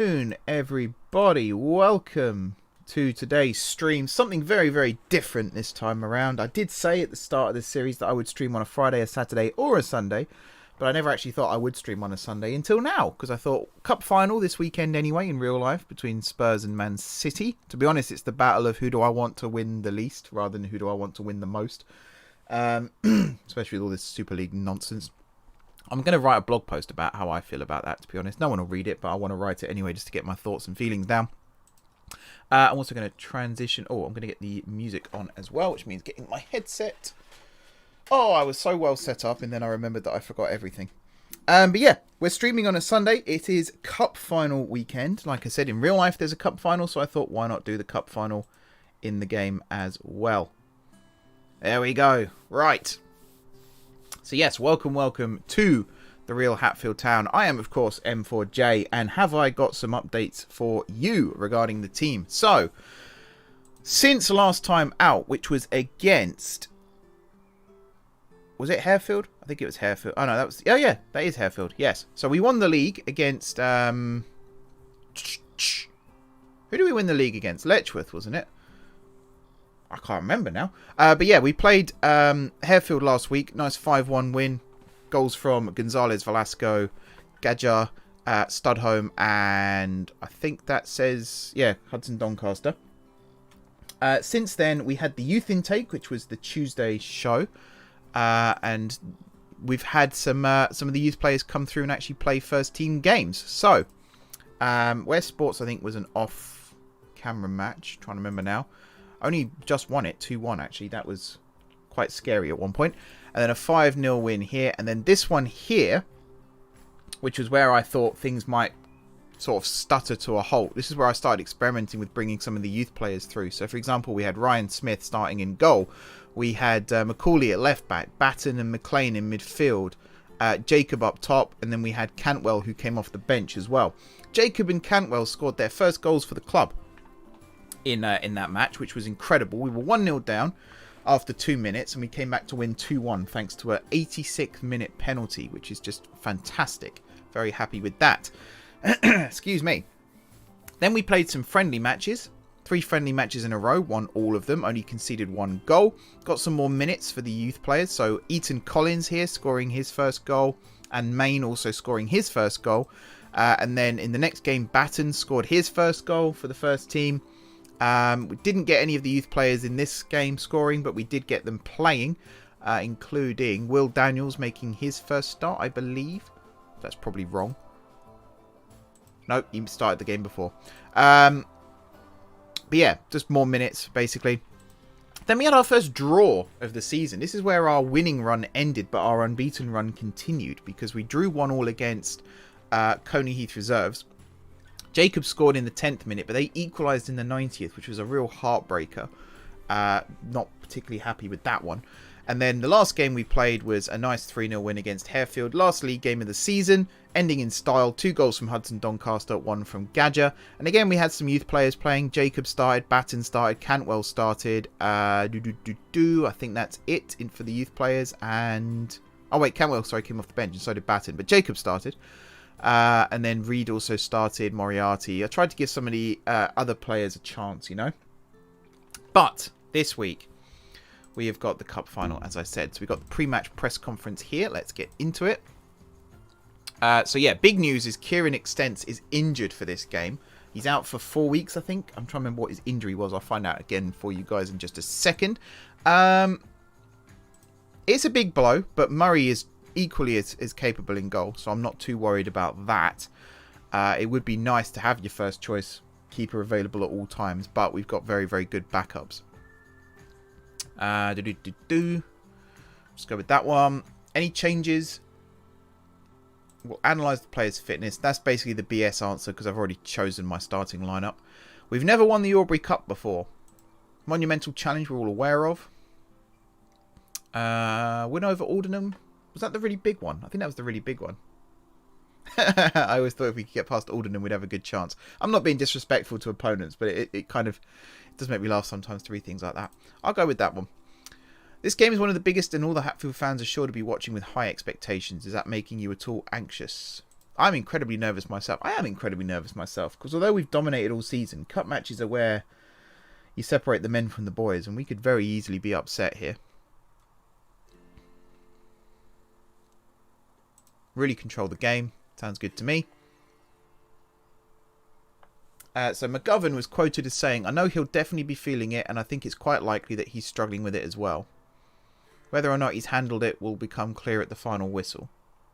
Afternoon, everybody. Welcome to today's stream. Something very, very different this time around. I did say at the start of this series that I would stream on a Friday, a Saturday, or a Sunday, but I never actually thought I would stream on a Sunday until now, because I thought cup final this weekend anyway in real life between Spurs and Man City. To be honest, it's the battle of who do I want to win the least rather than who do I want to win the most, especially with all this Super League nonsense. I'm going to write a blog post about how I feel about that, to be honest. No one will read it, but I want to write it anyway just to get my thoughts and feelings down. I'm also going to transition. Oh, I'm going to get the music on as well, which means getting my headset. Oh, I was so well set up, and then I remembered that I forgot everything. But yeah, we're streaming on a Sunday. It is cup final weekend. Like I said, in real life, there's a cup final, so I thought, why not do the cup final in the game as well? There we go. Right. So yes, welcome to the Real Hatfield Town. I am, of course, M4J, and have I got some updates for you regarding the team? So, since last time out, which was against... Was it Hatfield? I think it was Hatfield. Oh, no, that was... Oh, yeah, that is Hatfield, yes. So, we won the league against... Who do we win the league against? Letchworth, wasn't it? I can't remember now. But yeah, we played Hatfield last week. Nice 5-1 win. Goals from Gonzalez, Velasco, Gadja, Studholme, and I think that says, yeah, Hudson Doncaster. Since then, we had the youth intake, which was the Tuesday show. And we've had some of the youth players come through and actually play first team games. So, West Sports, I think, was an off-camera match. Trying to remember now. Only just won it, 2-1 actually. That was quite scary at one point. And then a 5-0 win here. And then this one here, which was where I thought things might sort of stutter to a halt. This is where I started experimenting with bringing some of the youth players through. So, for example, we had Ryan Smith starting in goal. We had Macaulay at left back, Batten and McLean in midfield, Jacob up top. And then we had Cantwell, who came off the bench as well. Jacob and Cantwell scored their first goals for the club in that match, which was incredible. We were 1-0 down after 2 minutes, and we came back to win 2-1 thanks to an 86-minute penalty, which is just fantastic. Very happy with that. Excuse me. Then we played some friendly matches. 3 friendly matches in a row, won all of them, only conceded 1 goal. Got some more minutes for the youth players. So Eaton Collins here scoring his first goal, and Main also scoring his first goal. And then in the next game, Batten scored his first goal for the first team. We didn't get any of the youth players in this game scoring, but we did get them playing, including Will Daniels making his first start, I believe. That's probably wrong. No, he started the game before. But yeah, just more minutes, basically. Then we had our first draw of the season. This is where our winning run ended, but our unbeaten run continued, because we drew 1-1 against Coney Heath Reserves. Jacob scored in the 10th minute, but they equalised in the 90th, which was a real heartbreaker. Not particularly happy with that one. And then the last game we played was a nice 3-0 win against Hatfield. Last league game of the season, ending in style. 2 goals from Hudson Doncaster, 1 from Gadja. And again, we had some youth players playing. Jacob started, Batten started, Cantwell started. I think that's it for the youth players. And... oh wait, Cantwell, sorry, came off the bench, and so did Batten. But Jacob started. And then Reed also started, Moriarty. I tried to give some of the other players a chance, you know. But this week, we have got the cup final, as I said. So we've got the pre-match press conference here. Let's get into it. So yeah, big news is Kieran Extence is injured for this game. He's out for 4 weeks, I think. I'm trying to remember what his injury was. I'll find out again for you guys in just a second. It's a big blow, but Murray is equally as capable in goal, so I'm not too worried about that. It would be nice to have your first choice keeper available at all times, but we've got very, very good backups. Let's go with that one. Any changes? We'll analyse the player's fitness. That's basically the BS answer, because I've already chosen my starting lineup. We've never won the Aubrey Cup before. Monumental challenge we're all aware of. Win over Aldenham. Was that the really big one? I think that was the really big one. I always thought if we could get past Aldenham, we'd have a good chance. I'm not being disrespectful to opponents, but it kind of it does make me laugh sometimes to read things like that. I'll go with that one. This game is one of the biggest, and all the Hatfield fans are sure to be watching with high expectations. Is that making you at all anxious? I'm incredibly nervous myself. I am incredibly nervous myself because although we've dominated all season, cup matches are where you separate the men from the boys, and we could very easily be upset here. Really control the game. Sounds good to me. So McGovern was quoted as saying, "I know he'll definitely be feeling it, and I think it's quite likely that he's struggling with it as well. Whether or not he's handled it will become clear at the final whistle."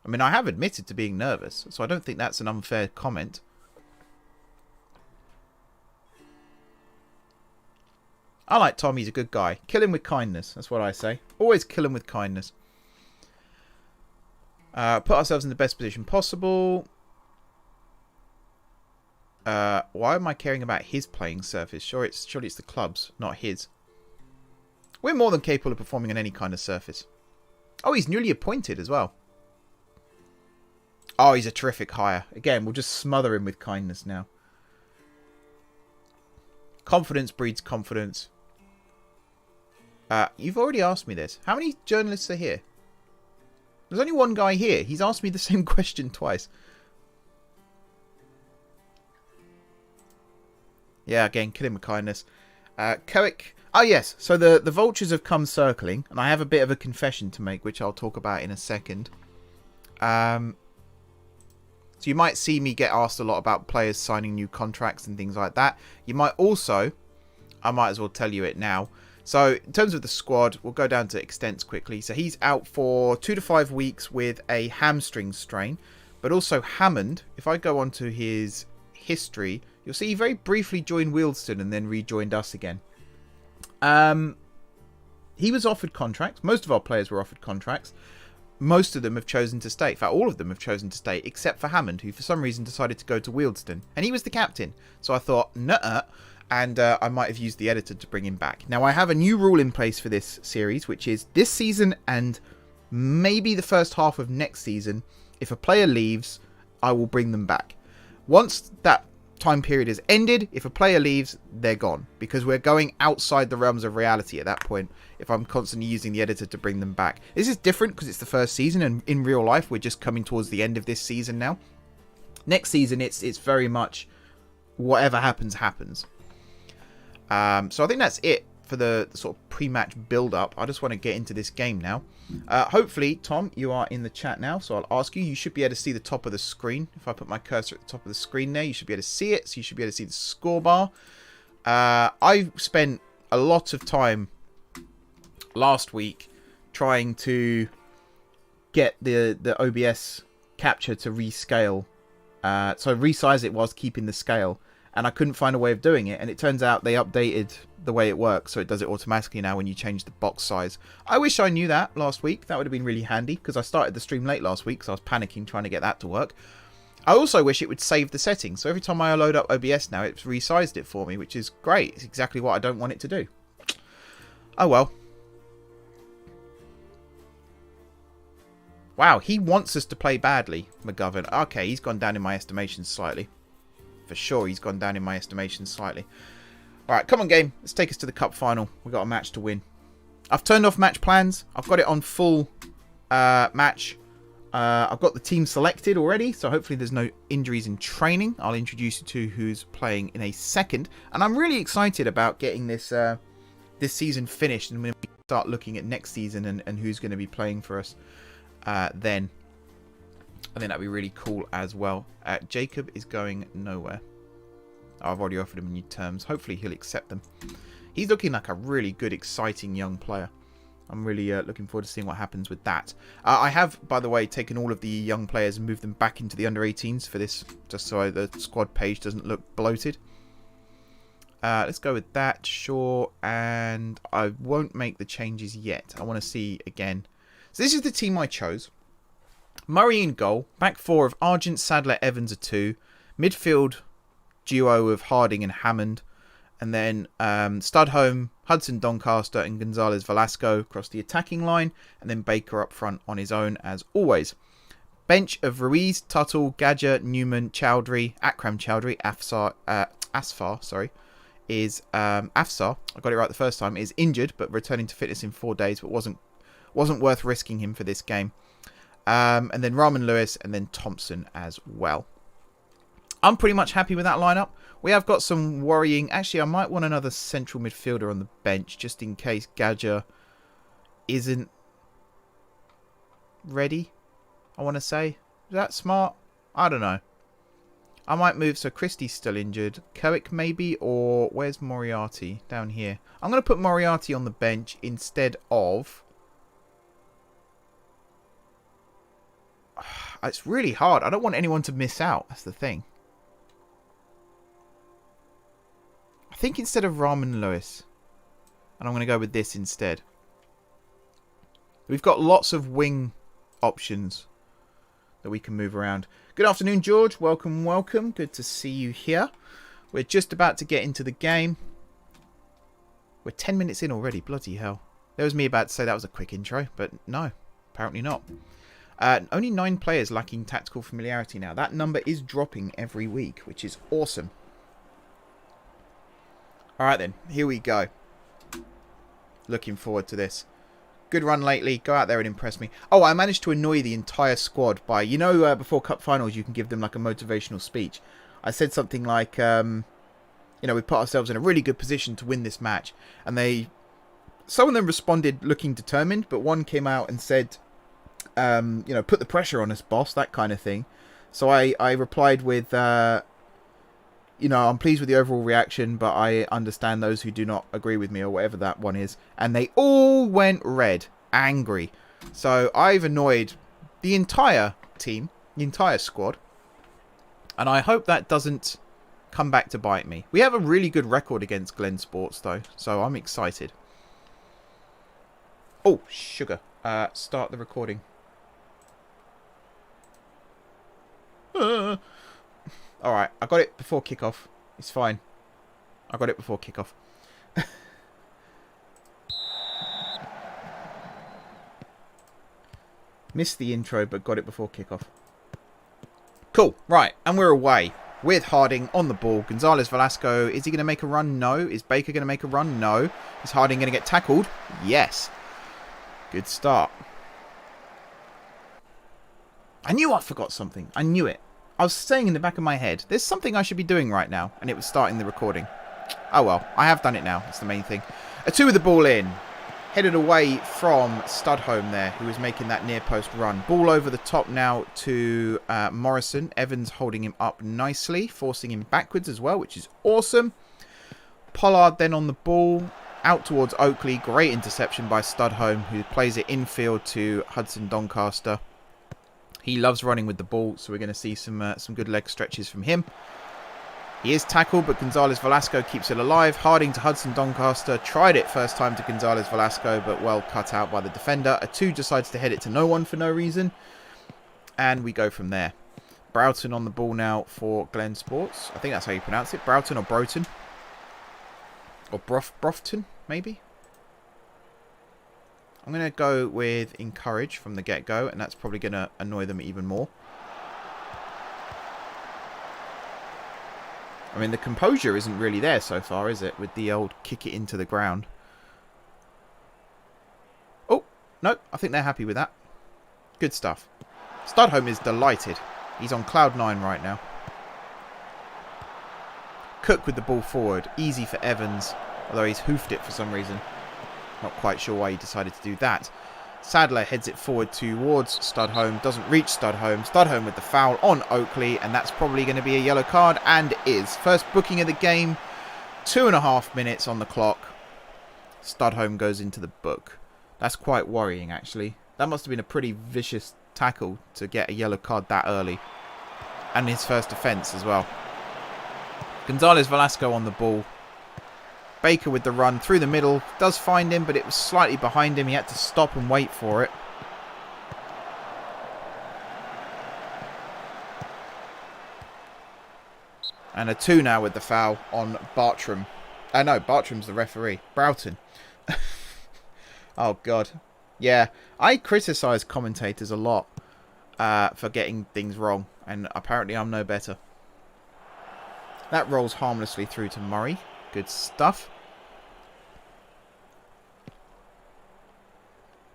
I mean, I have admitted to being nervous, so I don't think that's an unfair comment. I like Tom, he's a good guy. Kill him with kindness, that's what I say. Always kill him with kindness. Put ourselves in the best position possible. Why am I caring about his playing surface? Surely it's the club's, not his. We're more than capable of performing on any kind of surface. Oh, he's newly appointed as well. Oh, he's a terrific hire. Again, we'll just smother him with kindness now. Confidence breeds confidence. You've already asked me this. How many journalists are here? There's only one guy here. He's asked me the same question twice. Yeah, again, kill him with kindness. Coic. Oh, yes. So the vultures have come circling, and I have a bit of a confession to make, which I'll talk about in a second. So you might see me get asked a lot about players signing new contracts and things like that. You might also, I might as well tell you it now. So in terms of the squad, we'll go down to extents quickly. So he's out for 2 to 5 weeks with a hamstring strain. But also Hammond, if I go onto his history, you'll see he very briefly joined Wealdstone and then rejoined us again. He was offered contracts. Most of our players were offered contracts. Most of them have chosen to stay. In fact, all of them have chosen to stay, except for Hammond, who for some reason decided to go to Wealdstone. And he was the captain. So I thought, nuh-uh. And I might have used the editor to bring him back. Now, I have a new rule in place for this series, which is this season and maybe the first half of next season, if a player leaves, I will bring them back. Once that time period is ended, if a player leaves, they're gone. Because we're going outside the realms of reality at that point, if I'm constantly using the editor to bring them back. This is different because it's the first season, and in real life, we're just coming towards the end of this season now. Next season, it's very much whatever happens, happens. So I think that's it for the sort of pre-match build-up. I just want to get into this game now. Hopefully, Tom, you are in the chat now, so I'll ask you. You should be able to see the top of the screen. If I put my cursor at the top of the screen there, you should be able to see it. So you should be able to see the score bar. I spent a lot of time last week trying to get the OBS capture to rescale. So resize it whilst keeping the scale. And I couldn't find a way of doing it. And it turns out they updated the way it works. So it does it automatically now when you change the box size. I wish I knew that last week. That would have been really handy. Because I started the stream late last week. So I was panicking trying to get that to work. I also wish it would save the settings. So every time I load up OBS now, it's resized it for me. Which is great. It's exactly what I don't want it to do. Oh well. Wow, he wants us to play badly, McGovern. Okay, he's gone down in my estimation slightly. For sure, he's gone down in my estimation slightly. Alright, come on, game. Let's take us to the cup final. We've got a match to win. I've turned off match plans. I've got it on full match. I've got the team selected already, so hopefully there's no injuries in training. I'll introduce you to who's playing in a second. And I'm really excited about getting this this season finished and when we start looking at next season and who's going to be playing for us then. I think that'd be really cool as well. Jacob is going nowhere. Oh, I've already offered him new terms. Hopefully he'll accept them. He's looking like a really good, exciting young player. I'm really looking forward to seeing what happens with that. I have, by the way, taken all of the young players and moved them back into the under-18s for this, just so the squad page doesn't look bloated. Let's go with that, sure. And I won't make the changes yet. I want to see again. So this is the team I chose. Murray in goal. Back four of Argent, Sadler, Evans are 2. Midfield duo of Harding and Hammond. And then Studholme, Hudson, Doncaster and Gonzalez Velasco across the attacking line. And then Baker up front on his own as always. Bench of Ruiz, Tuttle, Gadger, Newman, Chowdhury, Akram Chowdhury, Asfar, sorry, is Afsar. I got it right the first time. Is injured but returning to fitness in 4 days, but wasn't worth risking him for this game. And then Rahman Lewis and then Thompson as well. I'm pretty much happy with that lineup. We have got some worrying... Actually, I might want another central midfielder on the bench just in case Gadger isn't ready, I want to say. Is that smart? I don't know. I might move... So Christie's still injured. Koic maybe? Or where's Moriarty? Down here. I'm going to put Moriarty on the bench instead of... It's really hard. I don't want anyone to miss out. That's the thing. I think instead of Rahman Lewis. And I'm going to go with this instead. We've got lots of wing options that we can move around. Good afternoon, George. Welcome, welcome. Good to see you here. We're just about to get into the game. We're 10 minutes in already. Bloody hell. There was me about to say that was a quick intro, but no, apparently not. Only 9 players lacking tactical familiarity now. That number is dropping every week, which is awesome. Alright then, here we go. Looking forward to this. Good run lately. Go out there and impress me. Oh, I managed to annoy the entire squad by... You know, before cup finals, you can give them like a motivational speech. I said something like, you know, we put ourselves in a really good position to win this match. And they... Some of them responded looking determined, but one came out and said, you know, put the pressure on us, boss, that kind of thing. So I replied with... you know, I'm pleased with the overall reaction, but I understand those who do not agree with me, or whatever that one is. And they all went red, angry. So I've annoyed the entire team, the entire squad. And I hope that doesn't come back to bite me. We have a really good record against Glen Sports, though, so I'm excited. Oh, sugar. Start the recording. Alright, I got it before kickoff. It's fine. I got it before kickoff. Missed the intro, but got it before kickoff. Cool. Right, and we're away. With Harding on the ball. Gonzalez Velasco. Is he going to make a run? No. Is Baker going to make a run? No. Is Harding going to get tackled? Yes. Good start. I knew I forgot something. I knew it. I was saying in the back of my head, there's something I should be doing right now, and it was starting the recording. Oh well, I have done it now. That's the main thing. A 2 with the ball in. Headed away from Studholme there, who was making that near post run. Ball over the top now to Morrison. Evans holding him up nicely, forcing him backwards as well, which is awesome. Pollard then on the ball, out towards Oakley. Great interception by Studholme, who plays it infield to Hudson Doncaster. He loves running with the ball, so we're going to see some good leg stretches from him. He is tackled, but Gonzalez Velasco keeps it alive. Harding to Hudson Doncaster. Tried it first time to Gonzalez Velasco, but well cut out by the defender. A 2 decides to head it to no one for no reason. And we go from there. Broughton on the ball now for Glen Sports. I think that's how you pronounce it. Broughton or Broughton. Or Broughton, maybe? I'm going to go with encourage from the get-go, and that's probably going to annoy them even more. I mean, the composure isn't really there so far, is it? With the old kick it into the ground. Oh, no, I think they're happy with that. Good stuff. Studholme is delighted. He's on cloud 9 right now. Cook with the ball forward. Easy for Evans, although he's hoofed it for some reason. Not quite sure why he decided to do that. Sadler heads it forward towards Studholme. Doesn't reach Studholme. Studholme with the foul on Oakley. And that's probably going to be a yellow card. And is. First booking of the game. 2.5 minutes on the clock. Studholme goes into the book. That's quite worrying, actually. That must have been a pretty vicious tackle to get a yellow card that early. And his first offence as well. Gonzalez Velasco on the ball. Baker with the run through the middle. Does find him, but it was slightly behind him. He had to stop and wait for it. And a 2 now with the foul on Bartram. No, Bartram's the referee. Broughton. Oh, God. Yeah, I criticise commentators a lot for getting things wrong. And apparently I'm no better. That rolls harmlessly through to Murray. Good stuff.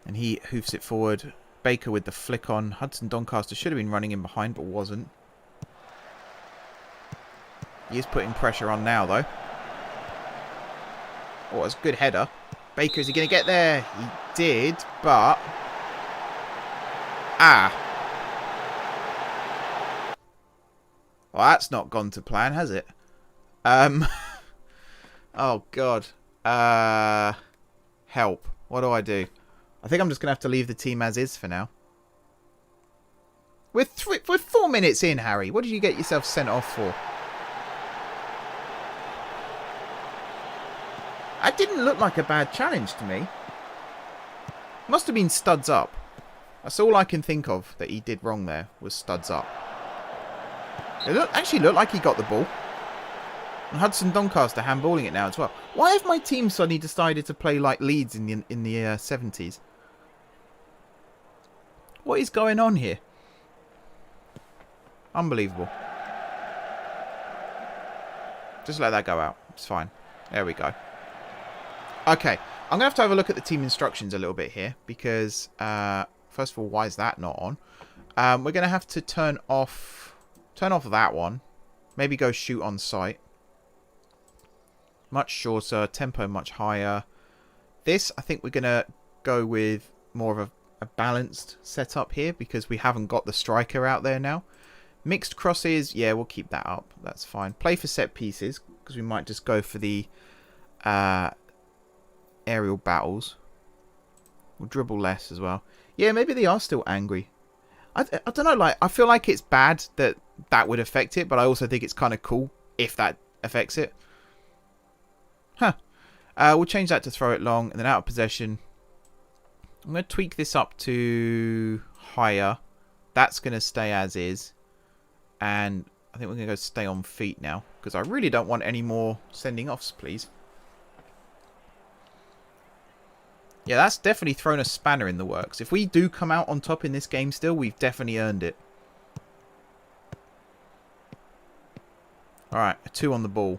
And he hoofs it forward Baker with the flick on. Hudson Doncaster should have been running in behind, but wasn't. He is putting pressure on now, though. Oh, it's a good header. Baker, is he going to get there? He did, but... Ah. Well, that's not gone to plan, has it? Oh, God. Help. What do I do? I think I'm just going to have to leave the team as is for now. We're 4 minutes in, Harry. What did you get yourself sent off for? That didn't look like a bad challenge to me. Must have been studs up. That's all I can think of that he did wrong there, was studs up. It actually looked like he got the ball. And Hudson Doncaster handballing it now as well. Why have my team suddenly decided to play like Leeds in the 70s? What is going on here? Unbelievable. Just let that go out. It's fine. There we go. Okay. I'm going to have a look at the team instructions a little bit here. Because, first of all, why is that not on? We're going to have to turn off that one. Maybe go shoot on sight. Much shorter. Tempo much higher. This, I think we're going to go with more of a balanced setup here. Because we haven't got the striker out there now. Mixed crosses, yeah, we'll keep that up. That's fine. Play for set pieces, because we might just go for the aerial battles. We'll dribble less as well. Yeah, maybe they are still angry. I don't know, like, I feel like it's bad that would affect it, but I also think it's kind of cool if that affects it. Huh. We'll change that to throw it long, and then out of possession. I'm going to tweak this up to higher. That's going to stay as is. And I think we're going to go stay on feet now. Because I really don't want any more sending offs, please. Yeah, that's definitely thrown a spanner in the works. If we do come out on top in this game still, we've definitely earned it. Alright, a 2 on the ball.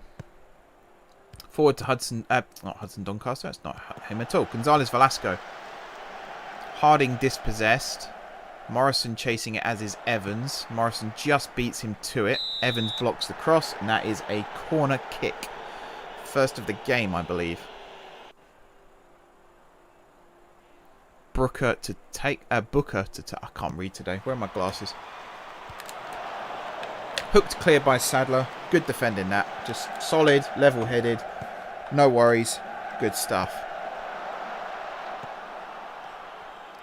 Forward to Hudson... not Hudson Doncaster. That's not him at all. Gonzalez Velasco. Harding dispossessed. Morrison chasing it, as is Evans. Morrison just beats him to it. Evans blocks the cross, and that is a corner kick. First of the game, I believe. Booker to take... I can't read today. Where are my glasses? Hooked clear by Sadler. Good defending that. Just solid, level-headed. No worries. Good stuff.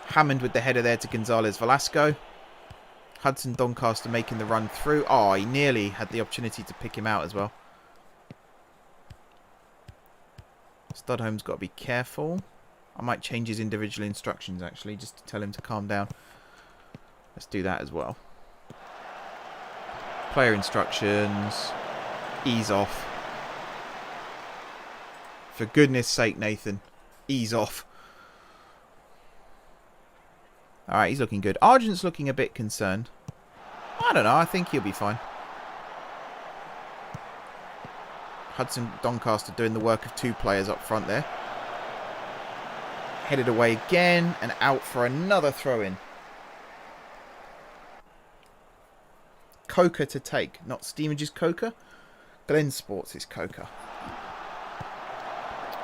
Hammond with the header there to Gonzalez Velasco. Hudson Doncaster making the run through. Oh, he nearly had the opportunity to pick him out as well. Studholm's got to be careful. I might change his individual instructions, actually, just to tell him to calm down. Let's do that as well. Player instructions. Ease off. For goodness sake, Nathan. Ease off. Alright, he's looking good. Argent's looking a bit concerned. I don't know. I think he'll be fine. Hudson Doncaster doing the work of 2 players up front there. Headed away again and out for another throw-in. Coker to take. Not Steamage's Coker. Glen Sports is Coker.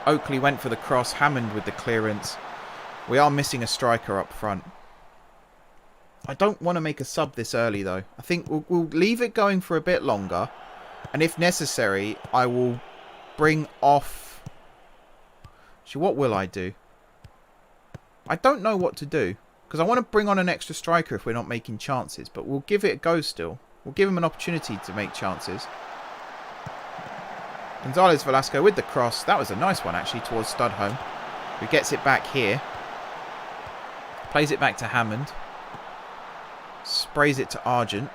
Oakley went for the cross. Hammond with the clearance. We are missing a striker up front. I don't want to make a sub this early, though. I think we'll leave it going for a bit longer. And if necessary, I will bring off... Actually, what will I do? I don't know what to do. Because I want to bring on an extra striker if we're not making chances. But we'll give it a go still. We'll give him an opportunity to make chances. Gonzalez Velasco with the cross. That was a nice one, actually, towards Studholm. Who gets it back here. Plays it back to Hammond. Sprays it to Argent.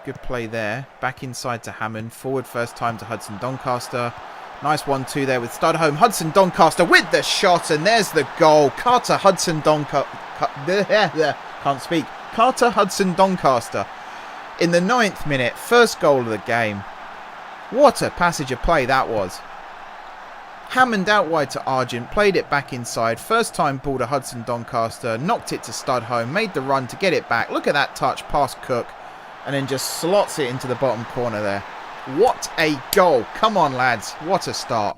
Good play there. Back inside to Hammond. Forward first time to Hudson Doncaster. Nice 1-2 there with Studholm. Hudson Doncaster with the shot. And there's the goal. Carter Hudson Doncaster. Can't speak. Carter Hudson Doncaster. In the 9th minute. First goal of the game. What a passage of play that was. Hammond out wide to Argent, played it back inside. First time ball to Hudson Doncaster, knocked it to Studholme, made the run to get it back. Look at that touch past Cook, and then just slots it into the bottom corner there. What a goal. Come on, lads. What a start.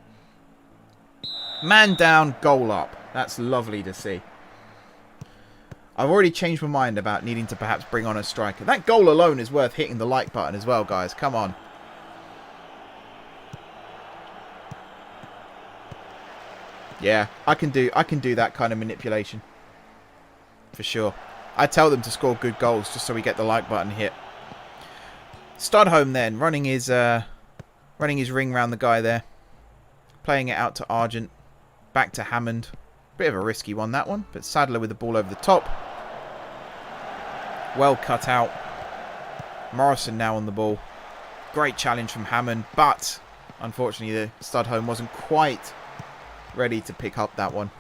Man down, goal up. That's lovely to see. I've already changed my mind about needing to perhaps bring on a striker. That goal alone is worth hitting the like button as well, guys. Come on. Yeah, I can do that kind of manipulation. For sure. I tell them to score good goals just so we get the like button hit. Studholme then, running his ring round the guy there. Playing it out to Argent. Back to Hammond. Bit of a risky one, that one. But Sadler with the ball over the top. Well cut out. Morrison now on the ball. Great challenge from Hammond. But, unfortunately, the Studholme wasn't quite ready to pick up that one.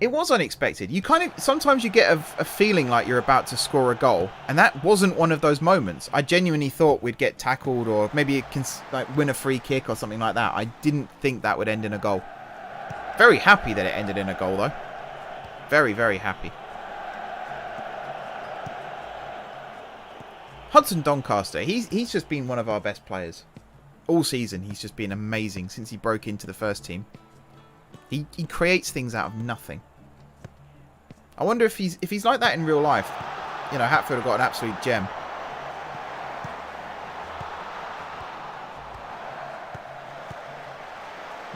It was unexpected. You sometimes you get a feeling like you're about to score a goal, and that wasn't one of those moments. I genuinely thought we'd get tackled, or maybe it can win a free kick or something like that. I didn't think that would end in a goal. Very happy that it ended in a goal, though. Very, very happy. Hudson Doncaster, he's just been one of our best players all season. He's just been amazing since he broke into the first team. He creates things out of nothing. I wonder if he's like that in real life. You know, Hatfield have got an absolute gem.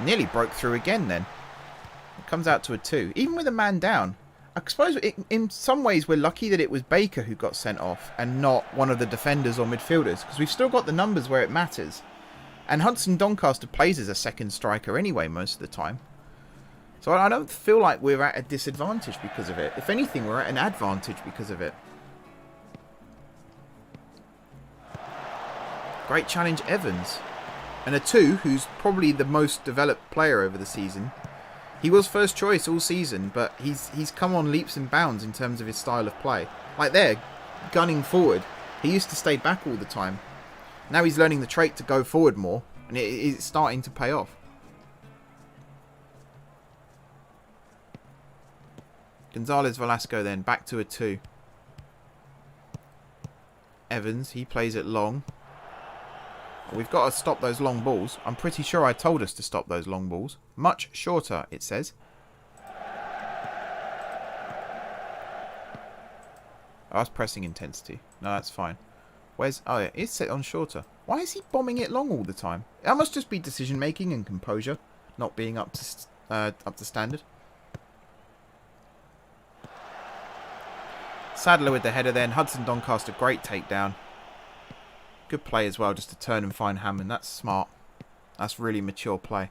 Nearly broke through again then. It comes out to a 2. Even with a man down. I suppose in some ways we're lucky that it was Baker who got sent off and not one of the defenders or midfielders, because we've still got the numbers where it matters. And Hudson Doncaster plays as a second striker anyway most of the time. So I don't feel like we're at a disadvantage because of it. If anything, we're at an advantage because of it. Great challenge, Evans. And a 2, who's probably the most developed player over the season. He was first choice all season, but he's come on leaps and bounds in terms of his style of play. Like there, gunning forward. He used to stay back all the time. Now he's learning the trait to go forward more, and it's starting to pay off. Gonzalez Velasco then, back to a 2. Evans, he plays it long. We've got to stop those long balls. I'm pretty sure I told us to stop those long balls. Much shorter, it says. Oh, that's pressing intensity. No, that's fine. Where's... Oh, yeah, it's set on shorter. Why is he bombing it long all the time? That must just be decision making and composure, not being up to standard. Sadler with the header then. Hudson Doncaster, great takedown. Good play as well, just to turn and find Hammond. That's smart. That's really mature play.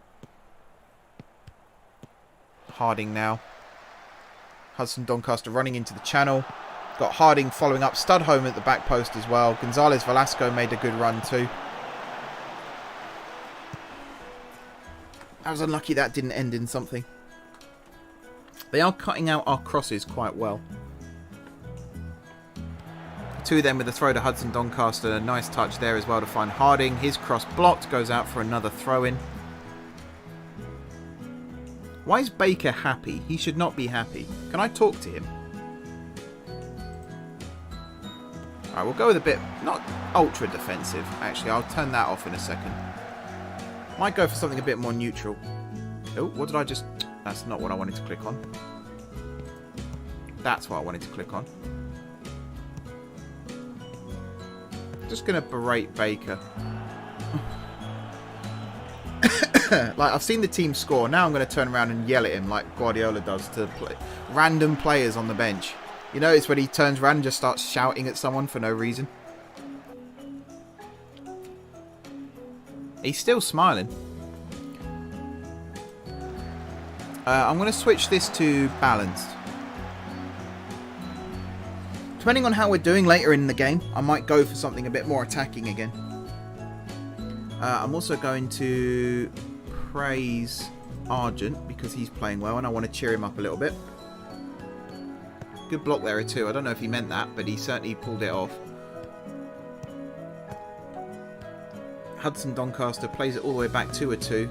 Harding now. Hudson Doncaster running into the channel. Got Harding following up. Studholme at the back post as well. Gonzalez Velasco made a good run too. I was unlucky that didn't end in something. They are cutting out our crosses quite well. 2 then with a throw to Hudson Doncaster. A nice touch there as well to find Harding. His cross blocked. Goes out for another throw-in. Why is Baker happy? He should not be happy. Can I talk to him? Alright, we'll go with a bit... Not ultra defensive, actually. I'll turn that off in a second. Might go for something a bit more neutral. Oh, what did I just... That's not what I wanted to click on. That's what I wanted to click on. Just going to berate Baker. Like, I've seen the team score. Now I'm going to turn around and yell at him like Guardiola does to random players on the bench. You notice when he turns around and just starts shouting at someone for no reason? He's still smiling. I'm going to switch this to balanced. Depending on how we're doing later in the game, I might go for something a bit more attacking again. I'm also going to praise Argent because he's playing well and I want to cheer him up a little bit. Good block there too. I don't know if he meant that, but he certainly pulled it off. Hudson Doncaster plays it all the way back to a 2.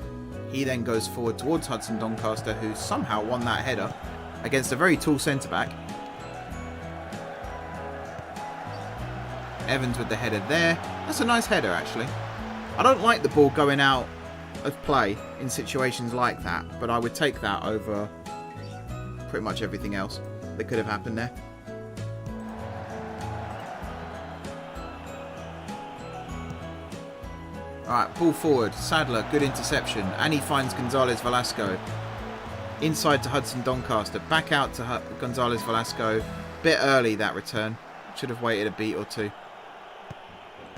He then goes forward towards Hudson Doncaster, who somehow won that header against a very tall centre-back. Evans with the header there. That's a nice header, actually. I don't like the ball going out of play in situations like that, but I would take that over pretty much everything else that could have happened there. Alright, ball forward. Sadler, good interception. And he finds Gonzalez Velasco. Inside to Hudson Doncaster. Back out to Gonzalez Velasco. Bit early, that return. Should have waited a beat or two.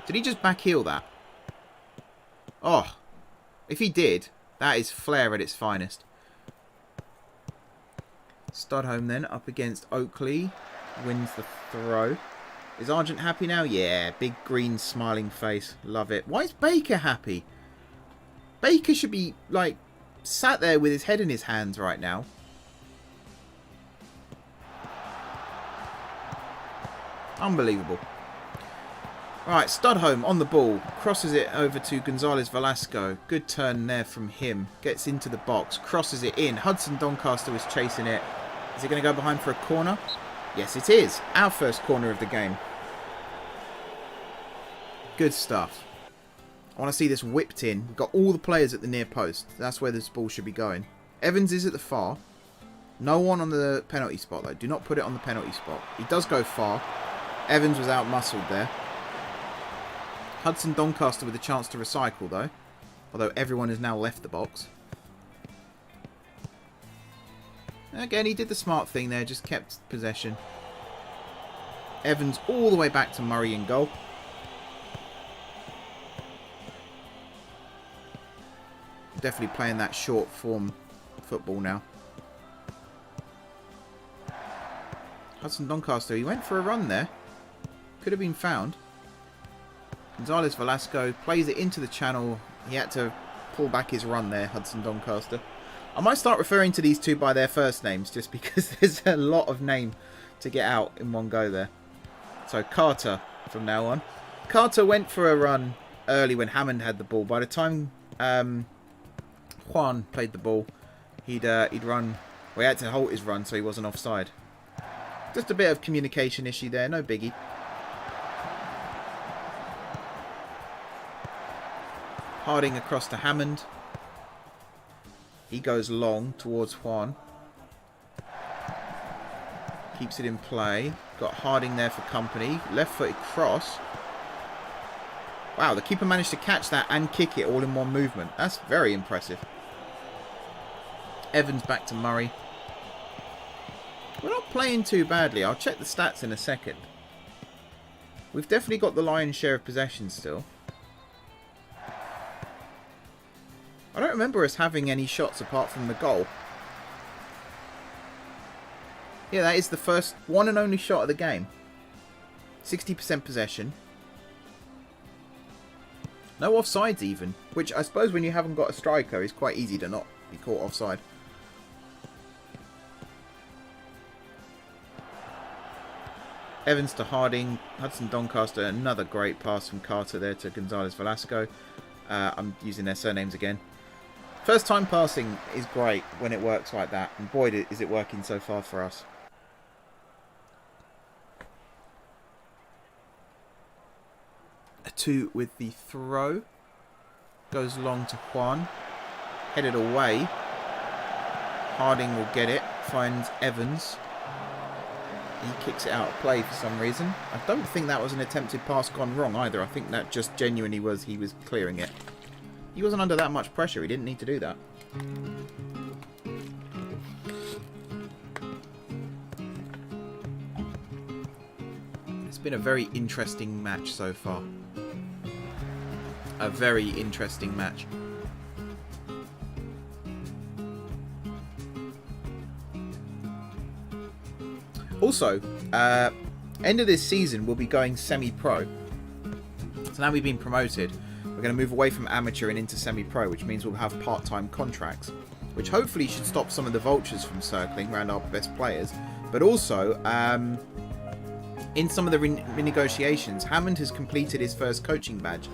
Did he just backheel that? Oh, if he did, that is flair at its finest. Studholme then up against Oakley. Wins the throw. Is Argent happy now? Yeah, big green smiling face. Love it. Why is Baker happy? Baker should be, like, sat there with his head in his hands right now. Unbelievable. Right, Studholme on the ball. Crosses it over to Gonzalez Velasco. Good turn there from him. Gets into the box. Crosses it in. Hudson Doncaster was chasing it. Is he going to go behind for a corner? Yes, it is. Our first corner of the game. Good stuff. I want to see this whipped in. We've got all the players at the near post. That's where this ball should be going. Evans is at the far. No one on the penalty spot, though. Do not put it on the penalty spot. He does go far. Evans was out-muscled there. Hudson Doncaster with a chance to recycle, though. Although everyone has now left the box. Again, he did the smart thing there. Just kept possession. Evans all the way back to Murray in goal. Definitely playing that short form football now. Hudson Doncaster, he went for a run there. Could have been found. Gonzalez Velasco plays it into the channel. He had to pull back his run there, Hudson Doncaster. I might start referring to these two by their first names, just because there's a lot of name to get out in one go there. So Carter from now on. Carter went for a run early when Hammond had the ball. By the time Juan played the ball, he'd run. Well, he had to halt his run so he wasn't offside. Just a bit of communication issue there, no biggie. Harding across to Hammond. He goes long towards Juan. Keeps it in play. Got Harding there for company. Left-footed cross. Wow, the keeper managed to catch that and kick it all in one movement. That's very impressive. Evans back to Murray. We're not playing too badly. I'll check the stats in a second. We've definitely got the lion's share of possession still. I don't remember us having any shots apart from the goal. Yeah, that is the first one and only shot of the game. 60% possession. No offsides even, which I suppose when you haven't got a striker is quite easy to not be caught offside. Evans to Harding, Hudson Doncaster, another great pass from Carter there to Gonzalez Velasco. I'm using their surnames again. First time passing is great when it works like that, and boy is it working so far for us. A 2 with the throw. Goes long to Juan. Headed away. Harding will get it. Finds Evans. He kicks it out of play for some reason. I don't think that was an attempted pass gone wrong either. I think that just genuinely was he was clearing it. He wasn't under that much pressure. He didn't need to do that. It's been a very interesting match so far. A very interesting match. Also, end of this season we'll be going semi-pro. So now we've been promoted, we're going to move away from amateur and into semi-pro, which means we'll have part-time contracts, which hopefully should stop some of the vultures from circling around our best players. But also, in some of the renegotiations, Hammond has completed his first coaching badge.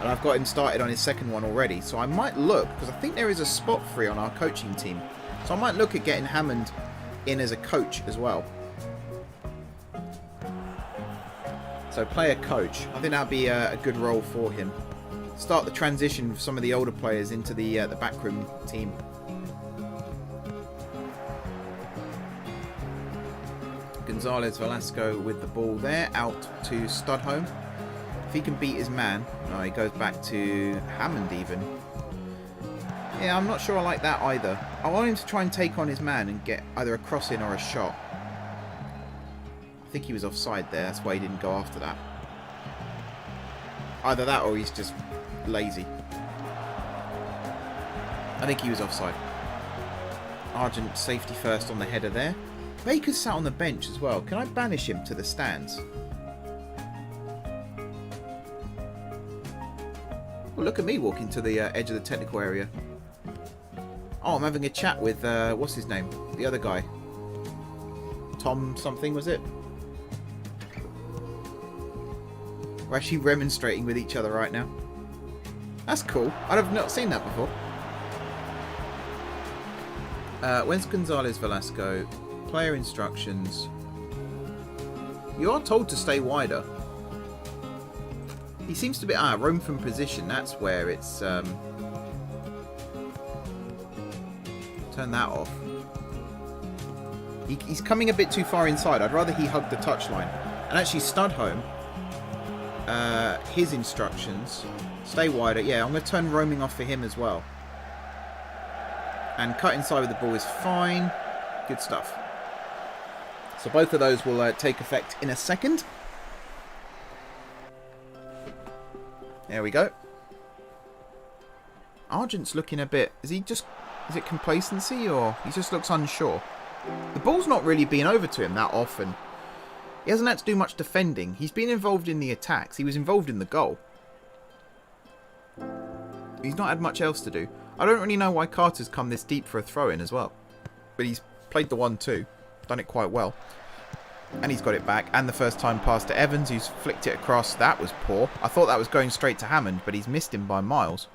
And I've got him started on his second one already. So I might look, because I think there is a spot free on our coaching team. So I might look at getting Hammond in as a coach as well. So player coach. I think that'd be a good role for him. Start the transition of some of the older players into the backroom team. Gonzalez Velasco with the ball there, out to Studholme. If he can beat his man, no, he goes back to Hammond even. Yeah, I'm not sure I like that either. I want him to try and take on his man and get either a cross in or a shot. I think he was offside there, that's why he didn't go after that. Either that or he's just lazy. I think he was offside. Argent safety first on the header there. Baker's sat on the bench as well. Can I banish him to the stands? Well, look at me walking to the edge of the technical area. Oh, I'm having a chat with, what's his name? The other guy. Tom something, was it? We're actually remonstrating with each other right now. That's cool. I'd have not seen that before. When's Gonzalez Velasco? Player instructions. You are told to stay wider. He seems to be... roam from position. That's where it's... turn that off. He's coming a bit too far inside. I'd rather he hugged the touchline. And actually, Studholme, his instructions, stay wider. Yeah, I'm going to turn roaming off for him as well. And cut inside with the ball is fine. Good stuff. So both of those will take effect in a second. There we go. Argent's looking a bit... Is it complacency or he just looks unsure? The ball's not really been over to him that often. He hasn't had to do much defending. He's been involved in the attacks. He was involved in the goal. He's not had much else to do. I don't really know why Carter's come this deep for a throw-in as well. But he's played the 1-2. Done it quite well. And he's got it back. And the first time pass to Evans, who's flicked it across. That was poor. I thought that was going straight to Hammond, but he's missed him by miles.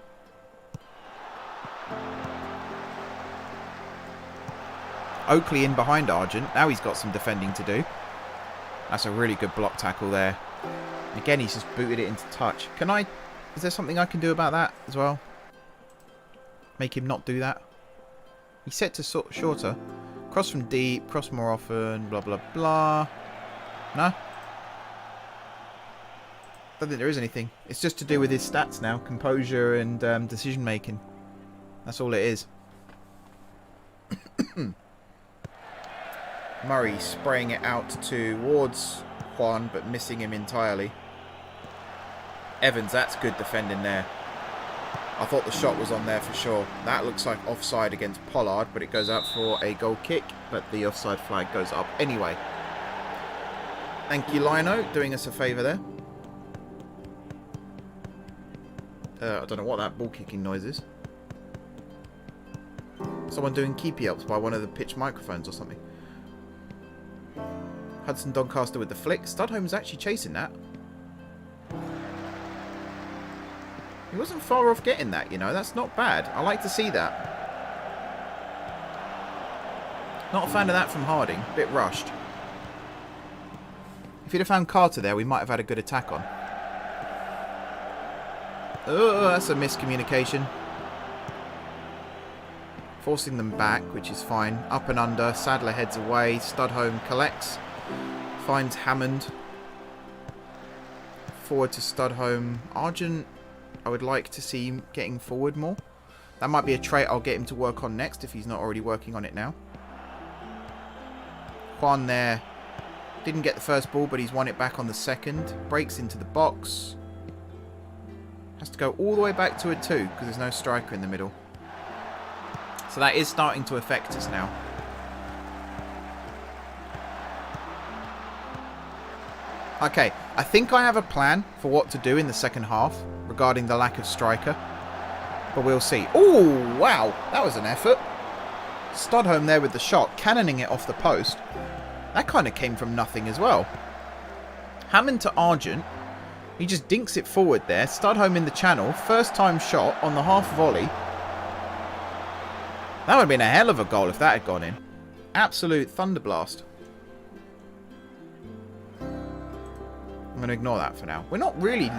Oakley in behind Argent. Now he's got some defending to do. That's a really good block tackle there. Again, he's just booted it into touch. Can I... Is there something I can do about that as well? Make him not do that? He's set to shorter. Cross from deep, cross more often, blah, blah, blah. No? Don't think there is anything. It's just to do with his stats now. Composure and decision making. That's all it is. Murray spraying it out towards Juan, but missing him entirely. Evans, that's good defending there. I thought the shot was on there for sure. That looks like offside against Pollard, but it goes out for a goal kick. But the offside flag goes up anyway. Thank you, Lino, doing us a favour there. I don't know what that ball kicking noise is. Someone doing keepy ups by one of the pitch microphones or something. Hudson Doncaster with the flick. Studholme's actually chasing that. He wasn't far off getting that, you know. That's not bad. I like to see that. Not a fan of that from Harding. A bit rushed. If he'd have found Carter there, we might have had a good attack on. Oh, that's a miscommunication. Forcing them back, which is fine. Up and under. Sadler heads away. Studholme collects. Finds Hammond. Forward to Studholme. Argent... I would like to see him getting forward more. That might be a trait I'll get him to work on next if he's not already working on it now. Juan there. Didn't get the first ball, but he's won it back on the second. Breaks into the box. Has to go all the way back to a 2 because there's no striker in the middle. So that is starting to affect us now. Okay, I think I have a plan for what to do in the second half regarding the lack of striker. But we'll see. Oh, wow. That was an effort. Studholme there with the shot, cannoning it off the post. That kind of came from nothing as well. Hammond to Argent. He just dinks it forward there. Studholm in the channel. First time shot on the half volley. That would have been a hell of a goal if that had gone in. Absolute thunderblast. I'm going to ignore that for now. We're not really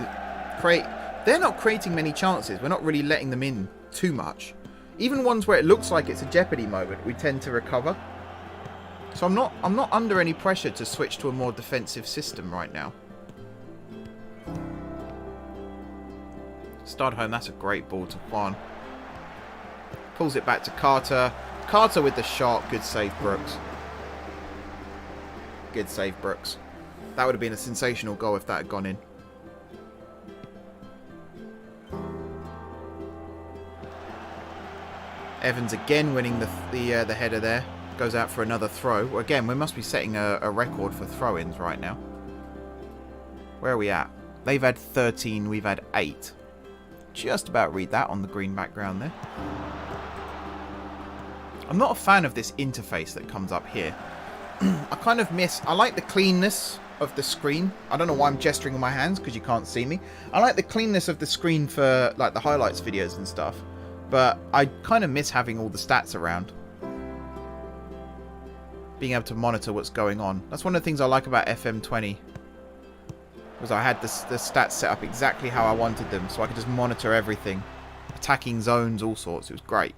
they're not creating many chances. We're not really letting them in too much. Even ones where it looks like it's a jeopardy moment, we tend to recover. So I'm not under any pressure to switch to a more defensive system right now. Studholm, that's a great ball to Juan. Pulls it back to Carter. Carter with the shot. Good save, Brooks. Good save, Brooks. That would have been a sensational goal if that had gone in. Evans again winning the header there. Goes out for another throw. Well, again, we must be setting a record for throw-ins right now. Where are we at? They've had 13, we've had 8. Just about read that on the green background there. I'm not a fan of this interface that comes up here. I like the cleanness of the screen. I don't know why I'm gesturing with my hands because you can't see me. I like the cleanness of the screen for like the highlights videos and stuff. But I kind of miss having all the stats around. Being able to monitor what's going on. That's one of the things I like about FM20. Was I had the stats set up exactly how I wanted them. So I could just monitor everything. Attacking zones, all sorts. It was great.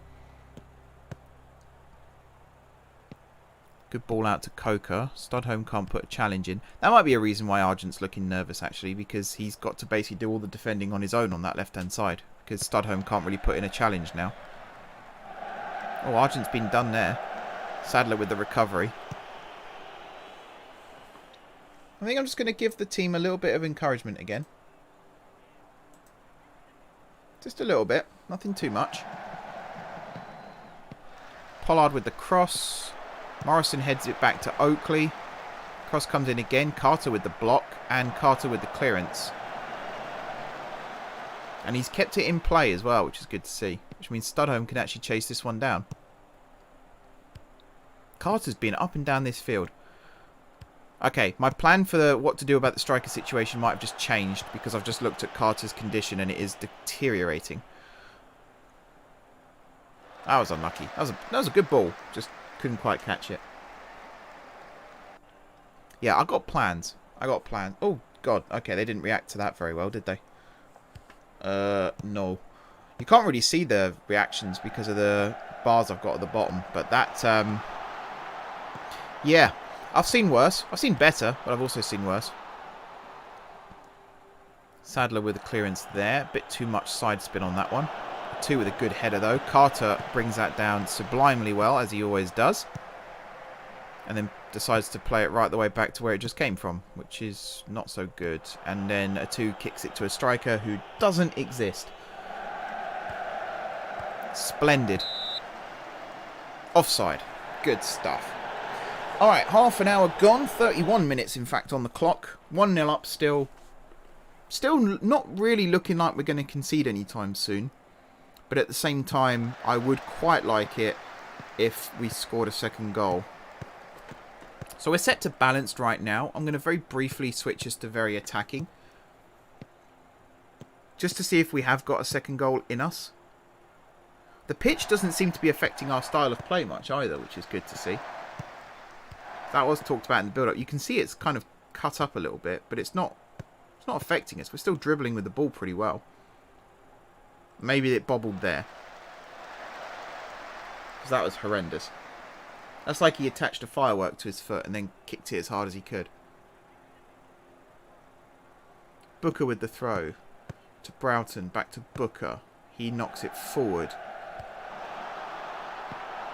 Good ball out to Coker. Studholm can't put a challenge in. That might be a reason why Argent's looking nervous, actually, because he's got to basically do all the defending on his own on that left-hand side. Because Studholm can't really put in a challenge now. Oh, Argent's been done there. Sadler with the recovery. I think I'm just going to give the team a little bit of encouragement again. Just a little bit. Nothing too much. Pollard with the cross. Morrison heads it back to Oakley. Cross comes in again. Carter with the block. And Carter with the clearance. And he's kept it in play as well, which is good to see. Which means Studholm can actually chase this one down. Carter's been up and down this field. Okay, my plan for what to do about the striker situation might have just changed because I've just looked at Carter's condition and it is deteriorating. That was unlucky. That was a good ball. Just couldn't quite catch it. Yeah, I got plans. Oh, God. Okay, they didn't react to that very well, did they? No. You can't really see the reactions because of the bars I've got at the bottom. But that, yeah. I've seen worse. I've seen better, but I've also seen worse. Sadler with a clearance there. Bit too much side spin on that one. 2 with a good header, though. Carter brings that down sublimely well, as he always does. And then decides to play it right the way back to where it just came from, which is not so good. And then a 2 kicks it to a striker who doesn't exist. Splendid. Offside. Good stuff. Alright, half an hour gone. 31 minutes, in fact, on the clock. 1-0 up still. Still not really looking like we're going to concede anytime soon. But at the same time, I would quite like it if we scored a second goal. So we're set to balanced right now. I'm going to very briefly switch us to very attacking. Just to see if we have got a second goal in us. The pitch doesn't seem to be affecting our style of play much either, which is good to see. That was talked about in the build-up. You can see it's kind of cut up a little bit, but it's not affecting us. We're still dribbling with the ball pretty well. Maybe it bobbled there. Because that was horrendous. That's like he attached a firework to his foot and then kicked it as hard as he could. Booker with the throw. To Broughton. Back to Booker. He knocks it forward.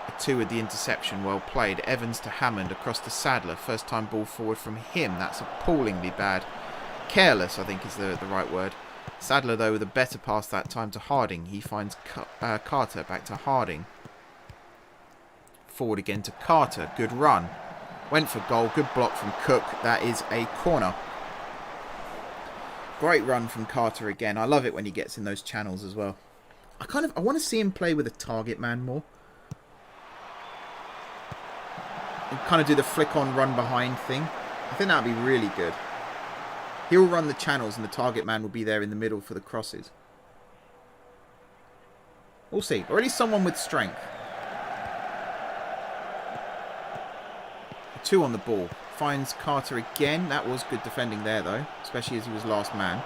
A 2 with the interception. Well played. Evans to Hammond. Across to Sadler. First time ball forward from him. That's appallingly bad. Careless, I think is the right word. Sadler, though, with a better pass that time to Harding. He finds Carter. Back to Harding. Forward again to Carter. Good run. Went for goal. Good block from Cook. That is a corner. Great run from Carter again. I love it when he gets in those channels as well. I want to see him play with a target man more. And kind of do the flick on run behind thing. I think that would be really good. He'll run the channels and the target man will be there in the middle for the crosses. We'll see. Or at least someone with strength. 2 on the ball. Finds Carter again. That was good defending there, though. Especially as he was last man.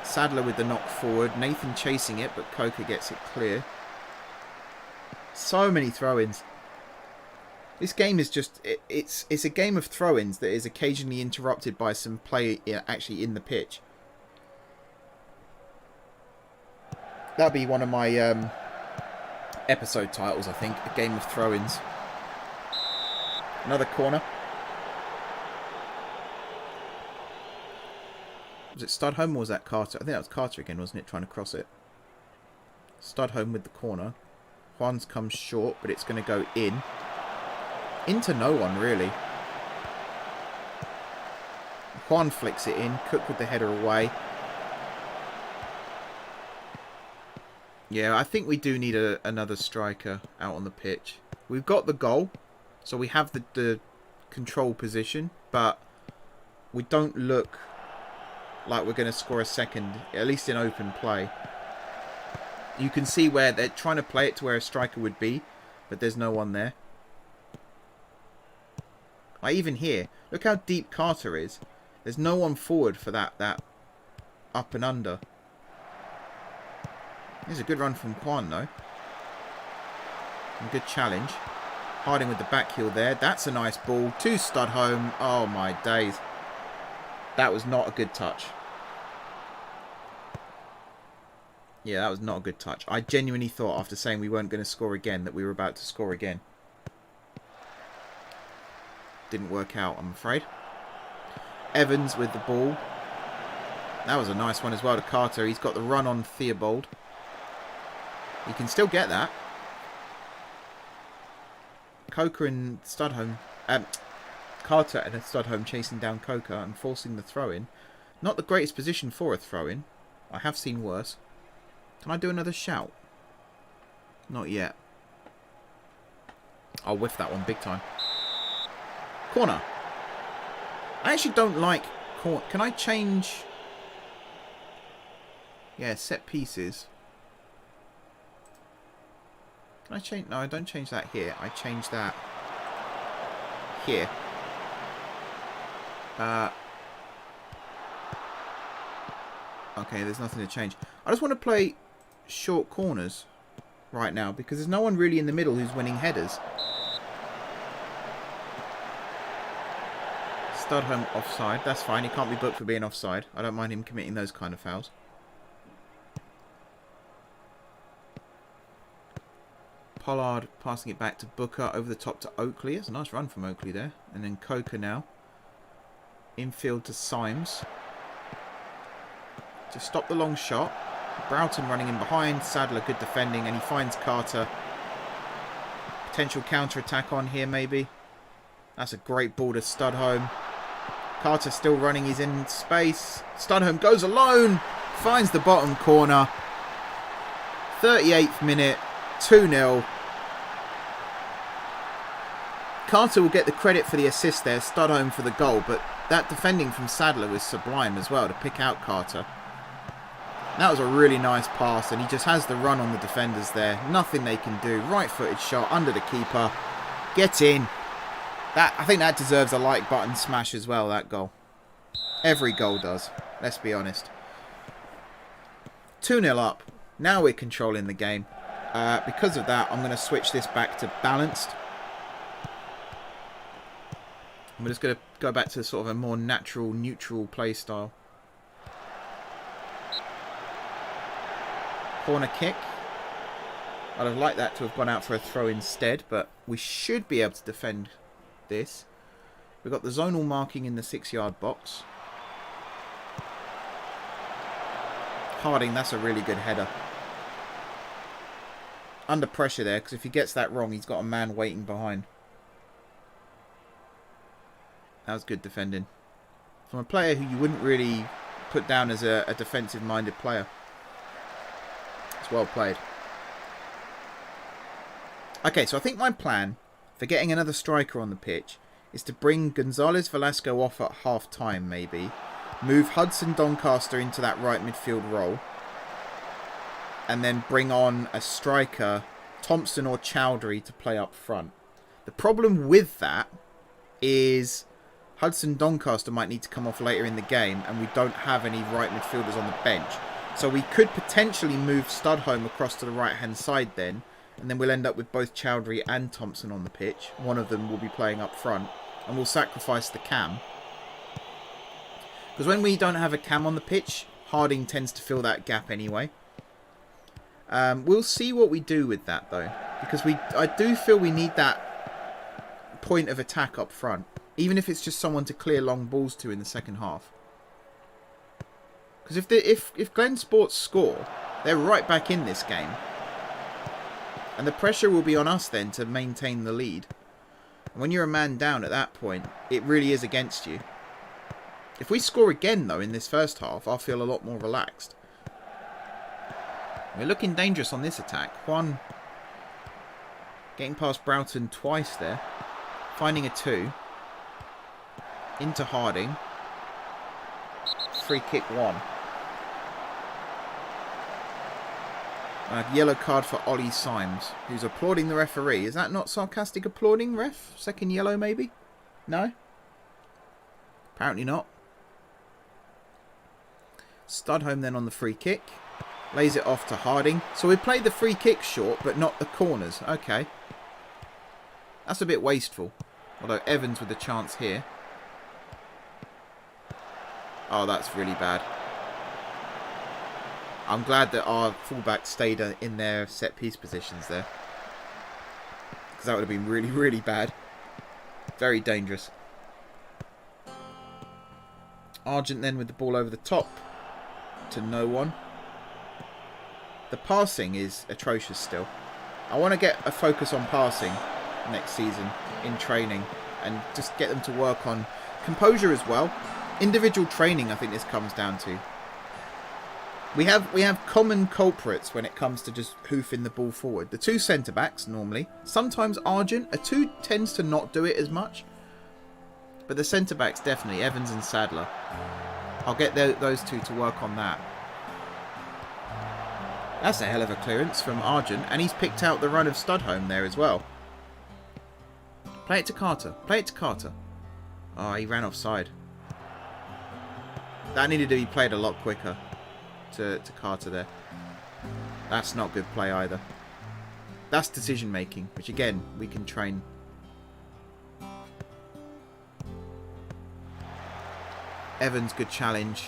Sadler with the knock forward. Nathan chasing it, but Coker gets it clear. So many throw-ins. This game is just... It's a game of throw-ins that is occasionally interrupted by some play actually in the pitch. That'll be one of my episode titles, I think. A game of throw-ins. Another corner. Was it Studholm or was that Carter? I think that was Carter again, wasn't it? Trying to cross it. Studholm with the corner. Juan's comes short, but it's going to go in. Into no one, really. Juan flicks it in. Cook with the header away. Yeah, I think we do need another striker out on the pitch. We've got the goal. So we have the control position. But we don't look like we're going to score a second. At least in open play. You can see where they're trying to play it to where a striker would be. But there's no one there. Like even here, look how deep Carter is. There's no one forward for that up and under. This is a good run from Quan though. And good challenge. Harding with the back heel there. That's a nice ball. To Studholm. Oh my days. That was not a good touch. Yeah, that was not a good touch. I genuinely thought after saying we weren't going to score again that we were about to score again. Didn't work out, I'm afraid. Evans with the ball. That was a nice one as well to Carter. He's got the run on Theobald. He can still get that. Coker and Studholm. Carter and Studholm chasing down Coker and forcing the throw-in. Not the greatest position for a throw-in. I have seen worse. Can I do another shout? Not yet. I'll whiff that one big time. Corner. I actually don't like corner. Can I change? Yeah, set pieces. Can I change? No, I don't change that here. I change that here. Okay, there's nothing to change. I just want to play short corners right now because there's no one really in the middle who's winning headers. Studholm offside. That's fine. He can't be booked for being offside. I don't mind him committing those kind of fouls. Pollard passing it back to Booker over the top to Oakley. It's a nice run from Oakley there. And then Coker now. Infield to Symes. To stop the long shot. Broughton running in behind. Sadler good defending. And he finds Carter. Potential counter-attack on here maybe. That's a great ball to Studholm. Carter still running. He's in space. Studholm goes alone. Finds the bottom corner. 38th minute. 2-0. Carter will get the credit for the assist there. Studholm for the goal. But that defending from Sadler was sublime as well to pick out Carter. That was a really nice pass. And he just has the run on the defenders there. Nothing they can do. Right-footed shot under the keeper. Get in. I think that deserves a like button smash as well, that goal. Every goal does. Let's be honest. 2-0 up. Now we're controlling the game. Because of that, I'm going to switch this back to balanced. I'm just going to go back to sort of a more natural, neutral play style. Corner kick. I'd have liked that to have gone out for a throw instead, but we should be able to defend this. We've got the zonal marking in the 6-yard box. Harding, that's a really good header. Under pressure there, because if he gets that wrong, he's got a man waiting behind. That was good defending. From a player who you wouldn't really put down as a defensive-minded player. It's well played. Okay, so I think my plan for getting another striker on the pitch is to bring Gonzalez Velasco off at half-time, maybe. move Hudson Doncaster into that right midfield role, and then bring on a striker, Thompson or Chowdhury, to play up front. The problem with that is Hudson Doncaster might need to come off later in the game, and we don't have any right midfielders on the bench. So we could potentially move Studholme across to the right-hand side then, and then we'll end up with both Chowdhury and Thompson on the pitch. One of them will be playing up front, and we'll sacrifice the cam. Because when we don't have a cam on the pitch, Harding tends to fill that gap anyway. We'll see what we do with that though, because I do feel we need that point of attack up front, even if it's just someone to clear long balls to in the second half. Because if Glen Sports score, they're right back in this game, and the pressure will be on us then to maintain the lead. And when you're a man down at that point, it really is against you. If we score again though in this first half, I'll feel a lot more relaxed. We're looking dangerous on this attack. Juan getting past Broughton twice there. Finding a 2. Into Harding. Free kick 1. Yellow card for Ollie Symes, who's applauding the referee. Is that not sarcastic applauding, ref? Second yellow maybe? No? Apparently not. Studholme then on the free kick. Lays it off to Harding. So we played the free kick short, but not the corners. Okay. That's a bit wasteful. Although Evans with a chance here. Oh, that's really bad. I'm glad that our fullback stayed in their set-piece positions there. Because that would have been really, really bad. Very dangerous. Argent then with the ball over the top. To no one. The passing is atrocious still. I want to get a focus on passing next season in training and just get them to work on composure as well. Individual training, I think this comes down to. We have common culprits when it comes to just hoofing the ball forward. The 2 centre-backs normally. Sometimes Argent. A 2 tends to not do it as much. But the centre-backs definitely, Evans and Sadler. I'll get those 2 to work on that. That's a hell of a clearance from Argent, and he's picked out the run of Studholme there as well. Play it to Carter. Play it to Carter. Oh, he ran offside. That needed to be played a lot quicker to Carter there. That's not good play either. That's decision making, which again, we can train. Evans, good challenge.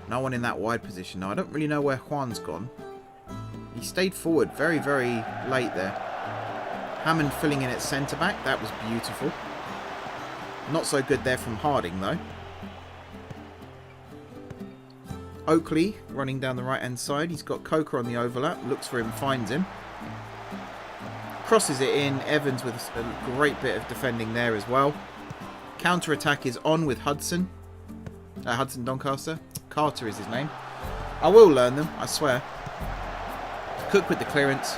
No one in that wide position. Now, I don't really know where Juan's gone. He stayed forward very, very late there. Hammond filling in at centre-back. That was beautiful. Not so good there from Harding, though. Oakley running down the right-hand side. He's got Coker on the overlap. Looks for him, finds him. Crosses it in. Evans with a great bit of defending there as well. Counter-attack is on with Hudson. Hudson Doncaster. Carter is his name. I will learn them, I swear. Cook with the clearance.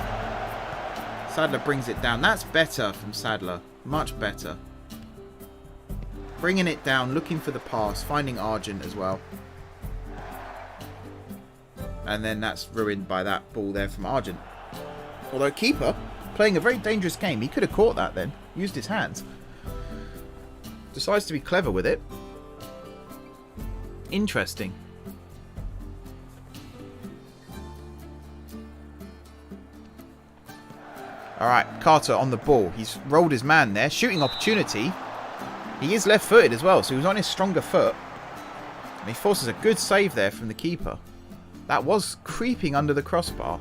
Sadler brings it down. That's better from Sadler. Much better. Bringing it down, looking for the pass, finding Argent as well. And then that's ruined by that ball there from Argent. Although keeper, playing a very dangerous game. He could have caught that then. Used his hands. Decides to be clever with it. Interesting. Alright, Carter on the ball. He's rolled his man there. Shooting opportunity. He is left-footed as well, so he was on his stronger foot. And he forces a good save there from the keeper. That was creeping under the crossbar.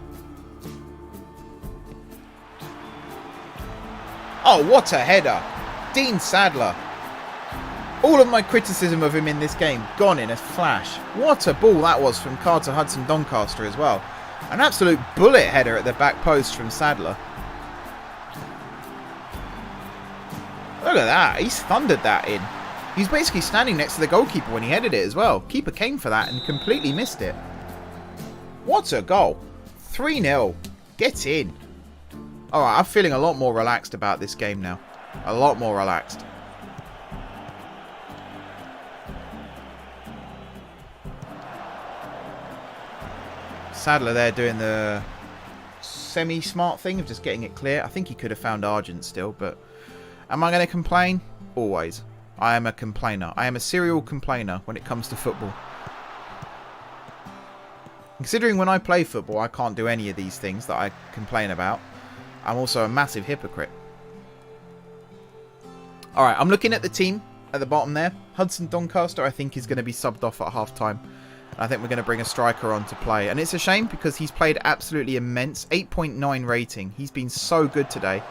Oh, what a header. Dean Sadler. All of my criticism of him in this game gone in a flash. What a ball that was from Carter Hudson Doncaster as well. An absolute bullet header at the back post from Sadler. Look at that. He's thundered that in. He's basically standing next to the goalkeeper when he headed it as well. Keeper came for that and completely missed it. What a goal. 3-0. Get in. Alright, I'm feeling a lot more relaxed about this game now. A lot more relaxed. Sadler there doing the semi-smart thing of just getting it clear. I think he could have found Argent still, but am I going to complain? Always. I am a complainer. I am a serial complainer when it comes to football. Considering when I play football, I can't do any of these things that I complain about. I'm also a massive hypocrite. Alright, I'm looking at the team at the bottom there. Hudson Doncaster, I think, is going to be subbed off at half-time. I think we're going to bring a striker on to play. And it's a shame because he's played absolutely immense. 8.9 rating. He's been so good today.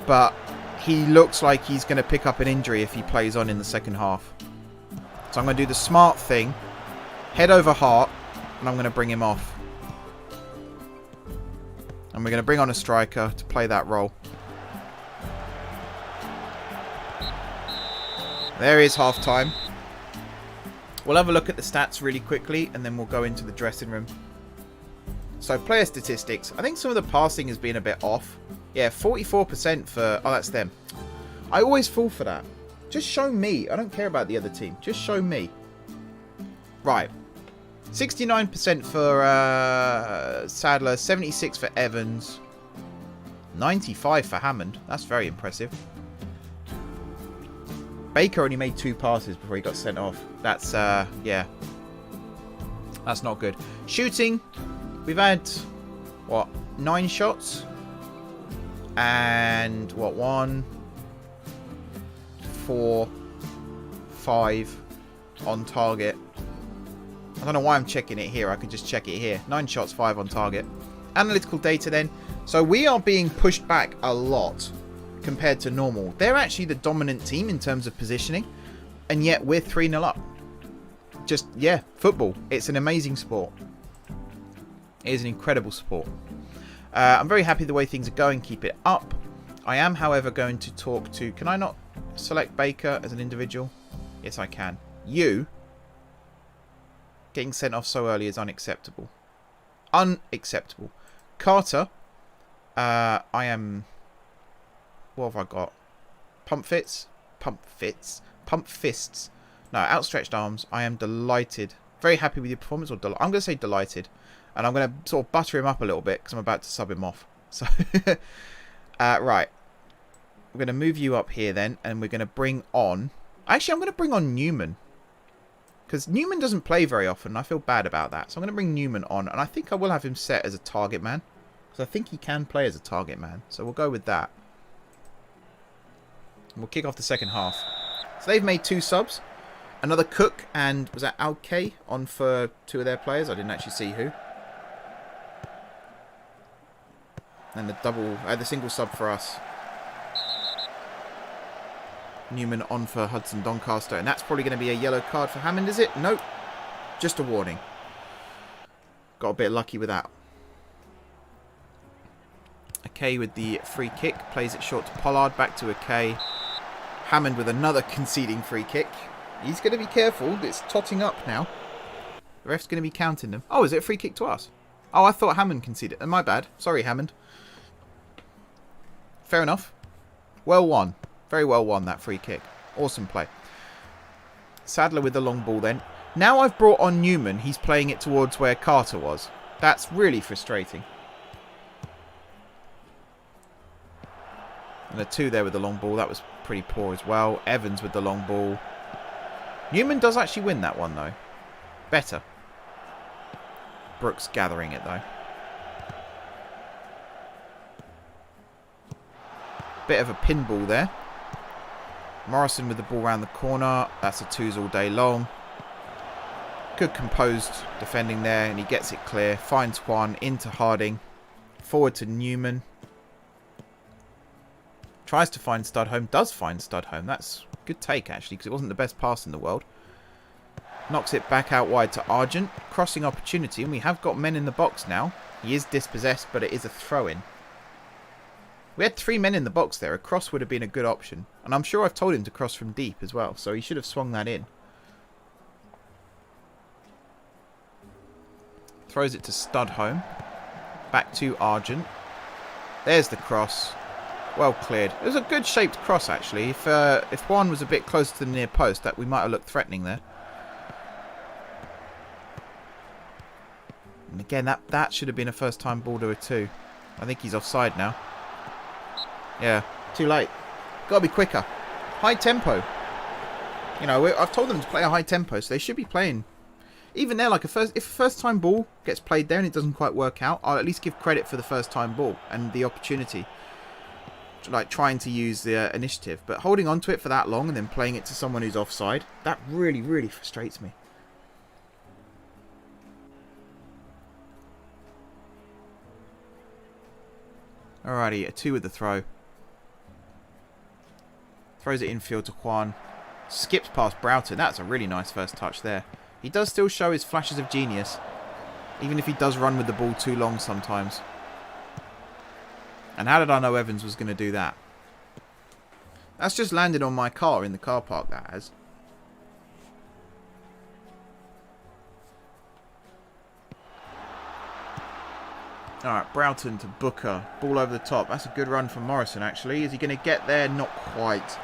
But he looks like he's going to pick up an injury if he plays on in the second half. So I'm going to do the smart thing. Head over heart. And I'm going to bring him off. And we're going to bring on a striker to play that role. There is half time. We'll have a look at the stats really quickly and then we'll go into the dressing room. So player statistics. I think some of the passing has been a bit off. Yeah, 44% for... Oh, that's them. I always fall for that. Just show me. I don't care about the other team. Just show me. Right. 69% for Sadler. 76 for Evans. 95 for Hammond. That's very impressive. Baker only made 2 passes before he got sent off. That's, yeah. That's not good. Shooting. We've had, what, 9 shots? And, what, 1, 4, 5 on target. I don't know why I'm checking it here. I could just check it here. 9 shots, 5 on target. Analytical data then. So we are being pushed back a lot compared to normal. They're actually the dominant team in terms of positioning. And yet we're 3-0 up. Just, yeah, football. It's an amazing sport. It is an incredible sport. I'm very happy the way things are going. Keep it up. I am, however, going to talk to... Can I not select Baker as an individual? Yes, I can. You... Getting sent off so early is unacceptable. Unacceptable. Carter. I am... What have I got? Pump fits. Pump fits. Pump fists. No, outstretched arms. I am delighted. Very happy with your performance. Or I'm going to say delighted. And I'm going to sort of butter him up a little bit because I'm about to sub him off. So, right. We're going to move you up here then. And we're going to bring on... Actually, I'm going to bring on Newman. Because Newman doesn't play very often. And I feel bad about that. So I'm going to bring Newman on. And I think I will have him set as a target man. Because I think he can play as a target man. So we'll go with that. And we'll kick off the second half. So they've made 2 subs. Another Cook and... Was that Alke on for 2 of their players? I didn't actually see who. And the single sub for us. Newman on for Hudson Doncaster. And that's probably going to be a yellow card for Hammond, is it? Nope. Just a warning. Got a bit lucky with that. Okay with the free kick. Plays it short to Pollard. Back to Okay. Hammond with another conceding free kick. He's going to be careful. It's totting up now. The ref's going to be counting them. Oh, is it a free kick to us? Oh, I thought Hammond conceded. My bad. Sorry, Hammond. Fair enough. Well won. Very well won, that free kick. Awesome play. Sadler with the long ball then. Now I've brought on Newman, he's playing it towards where Carter was. That's really frustrating. And the 2 there with the long ball. That was pretty poor as well. Evans with the long ball. Newman does actually win that one, though. Better. Brooks gathering it, though. Bit of a pinball there. Morrison with the ball around the corner. That's a 2s all day long. Good composed defending there. And he gets it clear. Finds Juan into Harding. Forward to Newman. Tries to find Studholme. Does find Studholme. That's a good take, actually, because it wasn't the best pass in the world. Knocks it back out wide to Argent. Crossing opportunity. And we have got men in the box now. He is dispossessed, but it is a throw-in. We had 3 men in the box there. A cross would have been a good option. And I'm sure I've told him to cross from deep as well. So he should have swung that in. Throws it to Studholme. Back to Argent. There's the cross. Well cleared. It was a good shaped cross, actually. If Juan was a bit closer to the near post, that we might have looked threatening there. And Again, that should have been a first-time ball to a 2. I think he's offside now. Yeah, too late. Got to be quicker. High tempo. You know, I've told them to play a high tempo, so they should be playing. Even there, like if a first-time ball gets played there and it doesn't quite work out, I'll at least give credit for the first-time ball and the opportunity. Like trying to use the initiative. But holding on to it for that long and then playing it to someone who's offside, that really, really frustrates me. Alrighty, a 2 with the throw. Throws it infield to Kwan. Skips past Broughton. That's a really nice first touch there. He does still show his flashes of genius. Even if he does run with the ball too long sometimes. And how did I know Evans was going to do that? That's just landed on my car in the car park, that has. Alright, Broughton to Booker. Ball over the top. That's a good run from Morrison, actually. Is he going to get there? Not quite.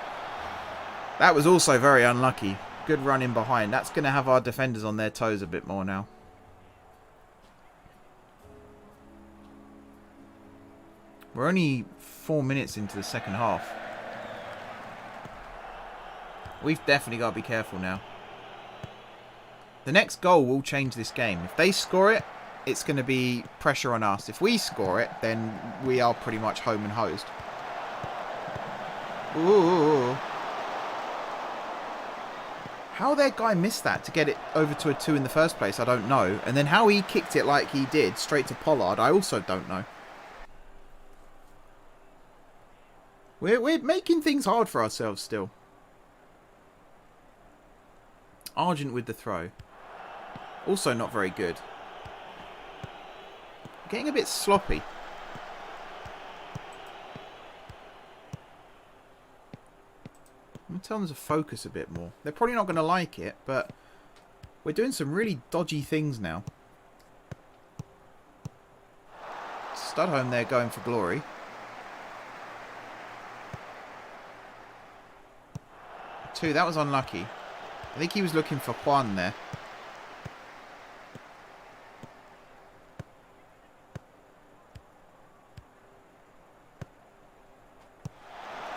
That was also very unlucky. Good run in behind. That's going to have our defenders on their toes a bit more now. We're only 4 minutes into the second half. We've definitely got to be careful now. The next goal will change this game. If they score it, it's going to be pressure on us. If we score it, then we are pretty much home and hosed. Ooh. How their guy missed that to get it over to a 2 in the first place, I don't know. And then how he kicked it like he did, straight to Pollard, I also don't know. We're making things hard for ourselves still. Argent with the throw. Also not very good. Getting a bit sloppy. I'm going to tell them to focus a bit more. They're probably not going to like it, but we're doing some really dodgy things now. Studholm there going for glory. Two, that was unlucky. I think he was looking for Juan there.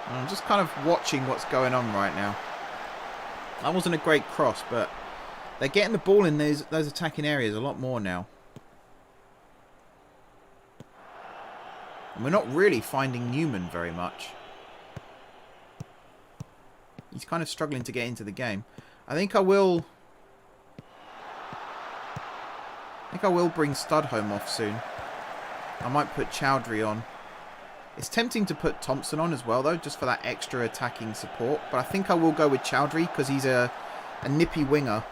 I'm just kind of watching what's going on right now. That wasn't a great cross, but they're getting the ball in those attacking areas a lot more now. And we're not really finding Newman very much. He's kind of struggling to get into the game. I think I will bring Studholm off soon. I might put Chowdhury on. It's tempting to put Thompson on as well, though, just for that extra attacking support. But I think I will go with Chowdhury because he's a nippy winger.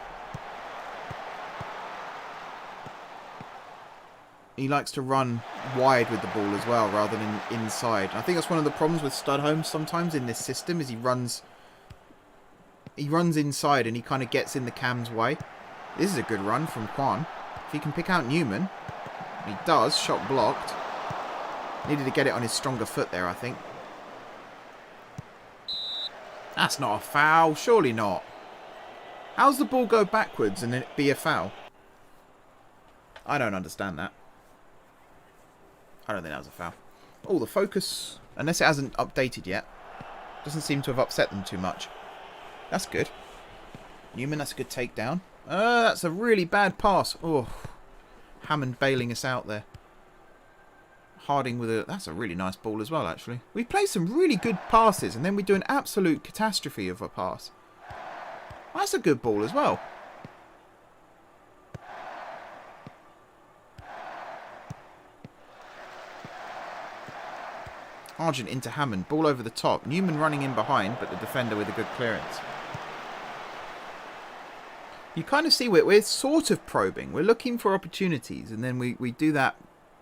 He likes to run wide with the ball as well, rather than inside. I think that's one of the problems with Studholm sometimes in this system, is he runs inside and he kind of gets in the cam's way. This is a good run from Kwan. If he can pick out Newman, he does. Shot blocked. Needed to get it on his stronger foot there, I think. That's not a foul. Surely not. How's the ball go backwards and it be a foul? I don't understand that. I don't think that was a foul. Oh, the focus, unless it hasn't updated yet, doesn't seem to have upset them too much. That's good. Newman, that's a good takedown. That's a really bad pass. Oh, Hammond bailing us out there. Harding with a... That's a really nice ball as well, actually. We play some really good passes, and then we do an absolute catastrophe of a pass. That's a good ball as well. Argent into Hammond. Ball over the top. Newman running in behind, but the defender with a good clearance. You kind of see we're sort of probing. We're looking for opportunities, and then we do that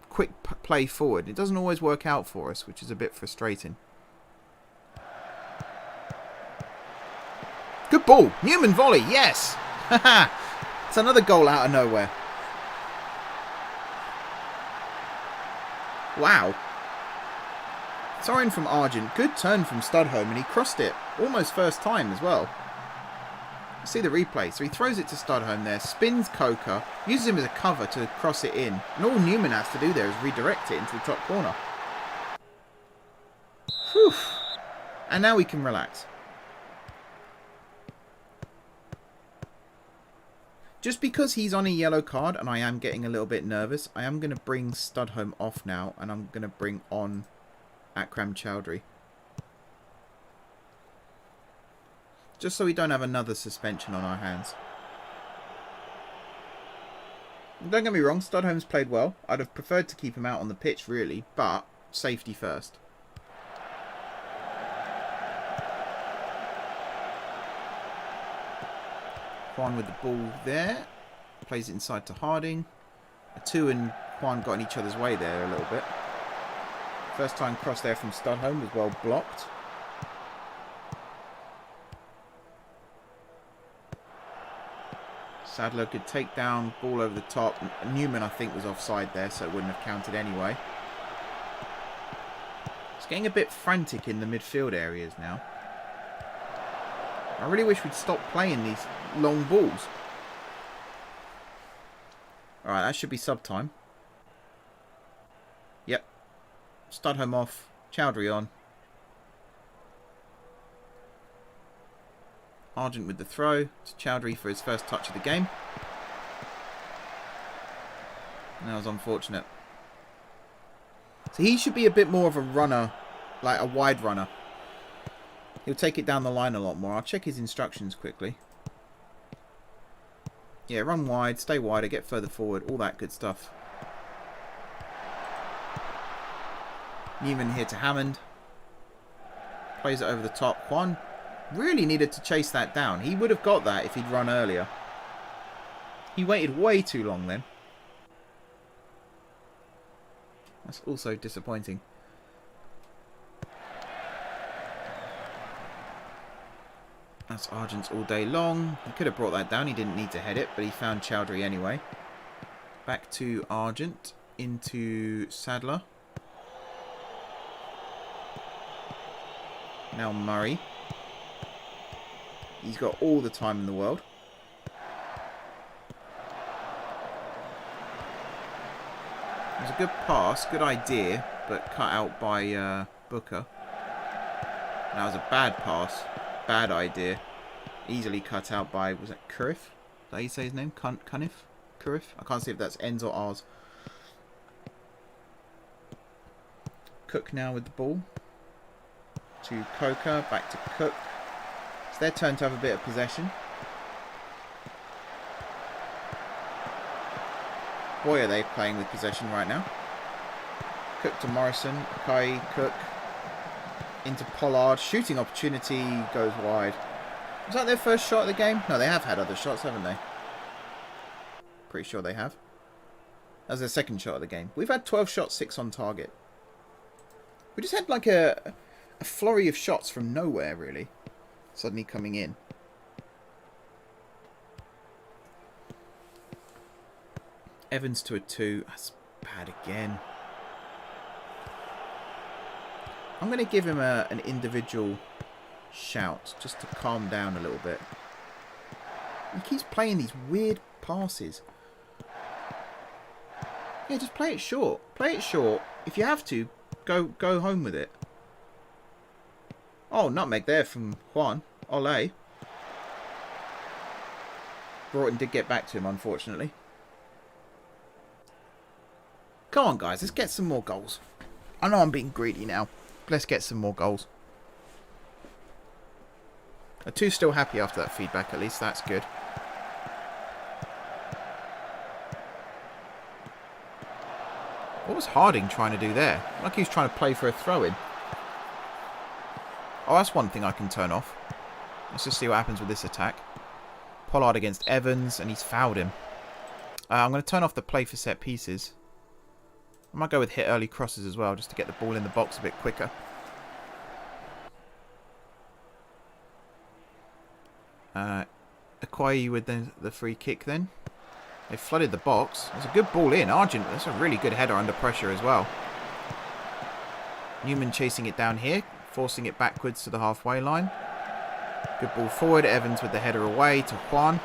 quick play forward. It doesn't always work out for us, which is a bit frustrating. Good ball. Newman volley. Yes. It's another goal out of nowhere. Wow. Throw-in from Argent. Good turn from Studholm, and he crossed it almost first time as well. See the replay. So he throws it to Studholm there, spins Coker, uses him as a cover to cross it in. And all Newman has to do there is redirect it into the top corner. Whew. And now we can relax. Just because he's on a yellow card and I am getting a little bit nervous, I am going to bring Studholm off now and I'm going to bring on Akram Chowdhury. Just so we don't have another suspension on our hands. Don't get me wrong, Studholm's played well. I'd have preferred to keep him out on the pitch, really, but safety first. Juan with the ball there. Plays it inside to Harding. Atu and Juan got in each other's way there a little bit. First time cross there from Studholm was well blocked. Sadler could take down, ball over the top. Newman, I think, was offside there, so it wouldn't have counted anyway. It's getting a bit frantic in the midfield areas now. I really wish we'd stop playing these long balls. Alright, that should be sub time. Yep. Studholm off. Chowdhury on. Argent with the throw to Chowdhury for his first touch of the game. And that was unfortunate. So he should be a bit more of a runner, like a wide runner. He'll take it down the line a lot more. I'll check his instructions quickly. Yeah, run wide, stay wider, get further forward, all that good stuff. Newman here to Hammond. Plays it over the top. Juan really needed to chase that down. He would have got that if he'd run earlier. He waited way too long then. That's also disappointing. That's Argent's all day long. He could have brought that down. He didn't need to head it, but he found Chowdhury anyway. Back to Argent. Into Sadler. Now Murray. He's got all the time in the world. It was a good pass, good idea, but cut out by Booker. That was a bad pass, bad idea. Easily cut out by, was that Curif? Is that how you say his name? Cunif? Curif? I can't see if that's N's or R's. Cook now with the ball. To Coker, back to Cook. It's their turn to have a bit of possession. Boy, are they playing with possession right now. Cook to Morrison. Kai, Cook. Into Pollard. Shooting opportunity goes wide. Was that their first shot of the game? No, they have had other shots, haven't they? Pretty sure they have. That was their second shot of the game. We've had 12 shots, 6 on target. We just had like a flurry of shots from nowhere, really. Suddenly coming in. Evans to a 2. That's bad again. I'm going to give him an individual shout just to calm down a little bit. He keeps playing these weird passes. Yeah, just play it short. Play it short. If you have to, go home with it. Oh, nutmeg there from Juan. Ole. Broughton did get back to him, unfortunately. Come on, guys. Let's get some more goals. I know I'm being greedy now. Let's get some more goals. Atu's still happy after that feedback, at least. That's good. What was Harding trying to do there? Like he was trying to play for a throw-in. Oh, that's one thing I can turn off. Let's just see what happens with this attack. Pollard against Evans, and he's fouled him. I'm going to turn off the play for set pieces. I might go with hit early crosses as well, just to get the ball in the box a bit quicker. Akwayi with the free kick then. They flooded the box. There's a good ball in. Argent, that's a really good header under pressure as well. Newman chasing it down here. Forcing it backwards to the halfway line. Good ball forward. Evans with the header away to Juan.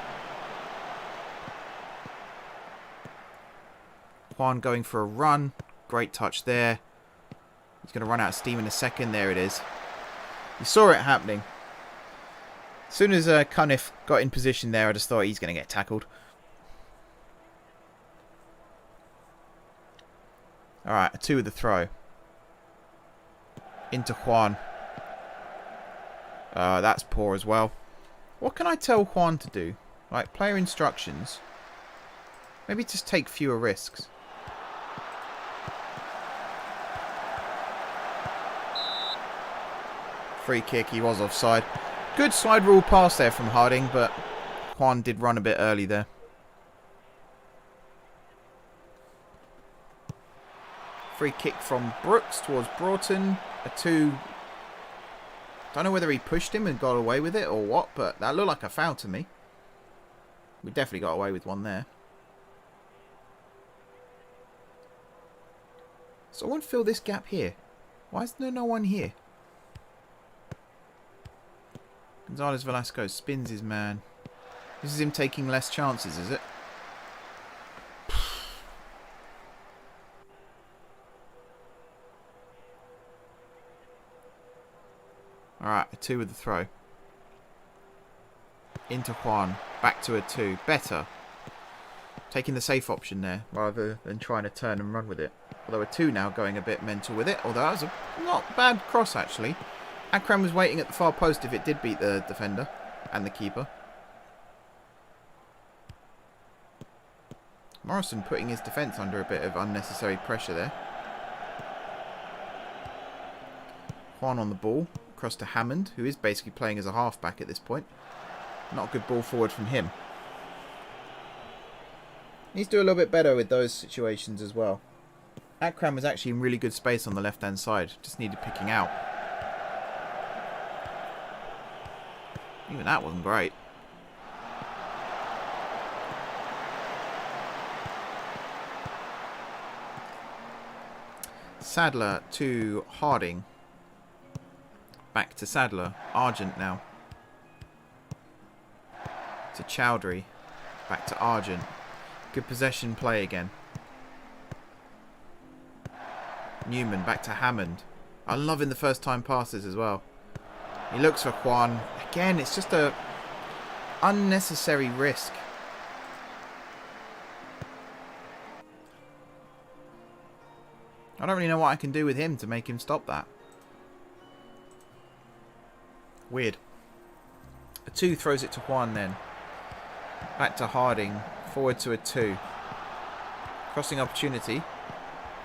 Juan going for a run. Great touch there. He's going to run out of steam in a second. There it is. You saw it happening. As soon as Cunniff got in position there, I just thought he's going to get tackled. Alright, a 2 with the throw. Into Juan. That's poor as well. What can I tell Juan to do? Like, player instructions. Maybe just take fewer risks. Free kick, he was offside. Good side rule pass there from Harding, but Juan did run a bit early there. Free kick from Brooks towards Broughton. A 2. Don't know whether he pushed him and got away with it or what, but that looked like a foul to me. We definitely got away with one there. Someone fill this gap here. Why is there no one here? Gonzalez Velasco spins his man. This is him taking less chances, is it? Alright, a 2 with the throw. Into Juan. Back to a 2. Better. Taking the safe option there, rather than trying to turn and run with it. Although a 2 now going a bit mental with it. Although that was a not bad cross, actually. Akram was waiting at the far post if it did beat the defender and the keeper. Morrison putting his defence under a bit of unnecessary pressure there. Juan on the ball. Across to Hammond, who is basically playing as a half-back at this point. Not a good ball forward from him. Needs to do a little bit better with those situations as well. Akram was actually in really good space on the left-hand side. Just needed picking out. Even that wasn't great. Sadler to Harding. Back to Sadler. Argent now. To Chowdhury. Back to Argent. Good possession play again. Newman back to Hammond. I'm loving the first time passes as well. He looks for Juan. Again, it's just a unnecessary risk. I don't really know what I can do with him to make him stop that. Weird. A 2 throws it to Juan then. Back to Harding. Forward to a 2. Crossing opportunity.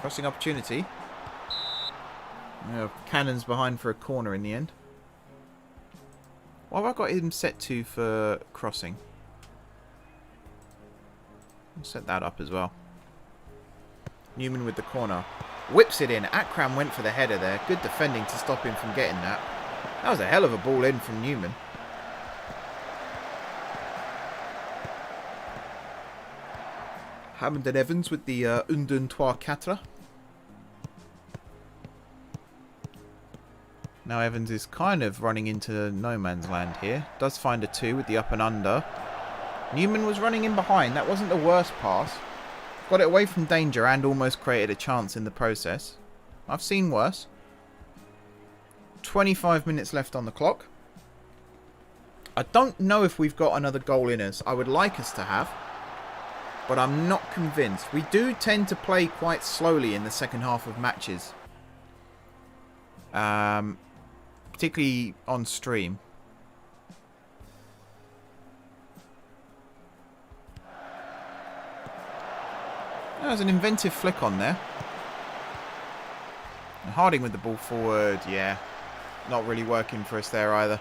Crossing opportunity. Cannon's behind for a corner in the end. What have I got him set to for crossing? I'll set that up as well. Newman with the corner. Whips it in. Akram went for the header there. Good defending to stop him from getting that. That was a hell of a ball in from Newman. Hammond and Evans with the Undun 3-4. Now Evans is kind of running into no man's land here. Does find a 2 with the up and under. Newman was running in behind. That wasn't the worst pass. Got it away from danger and almost created a chance in the process. I've seen worse. 25 minutes left on the clock. I don't know if we've got another goal in us. I would like us to have, but I'm not convinced. We do tend to play quite slowly in the second half of matches. Particularly on stream. There's an inventive flick on there. And Harding with the ball forward. Yeah, not really working for us there either.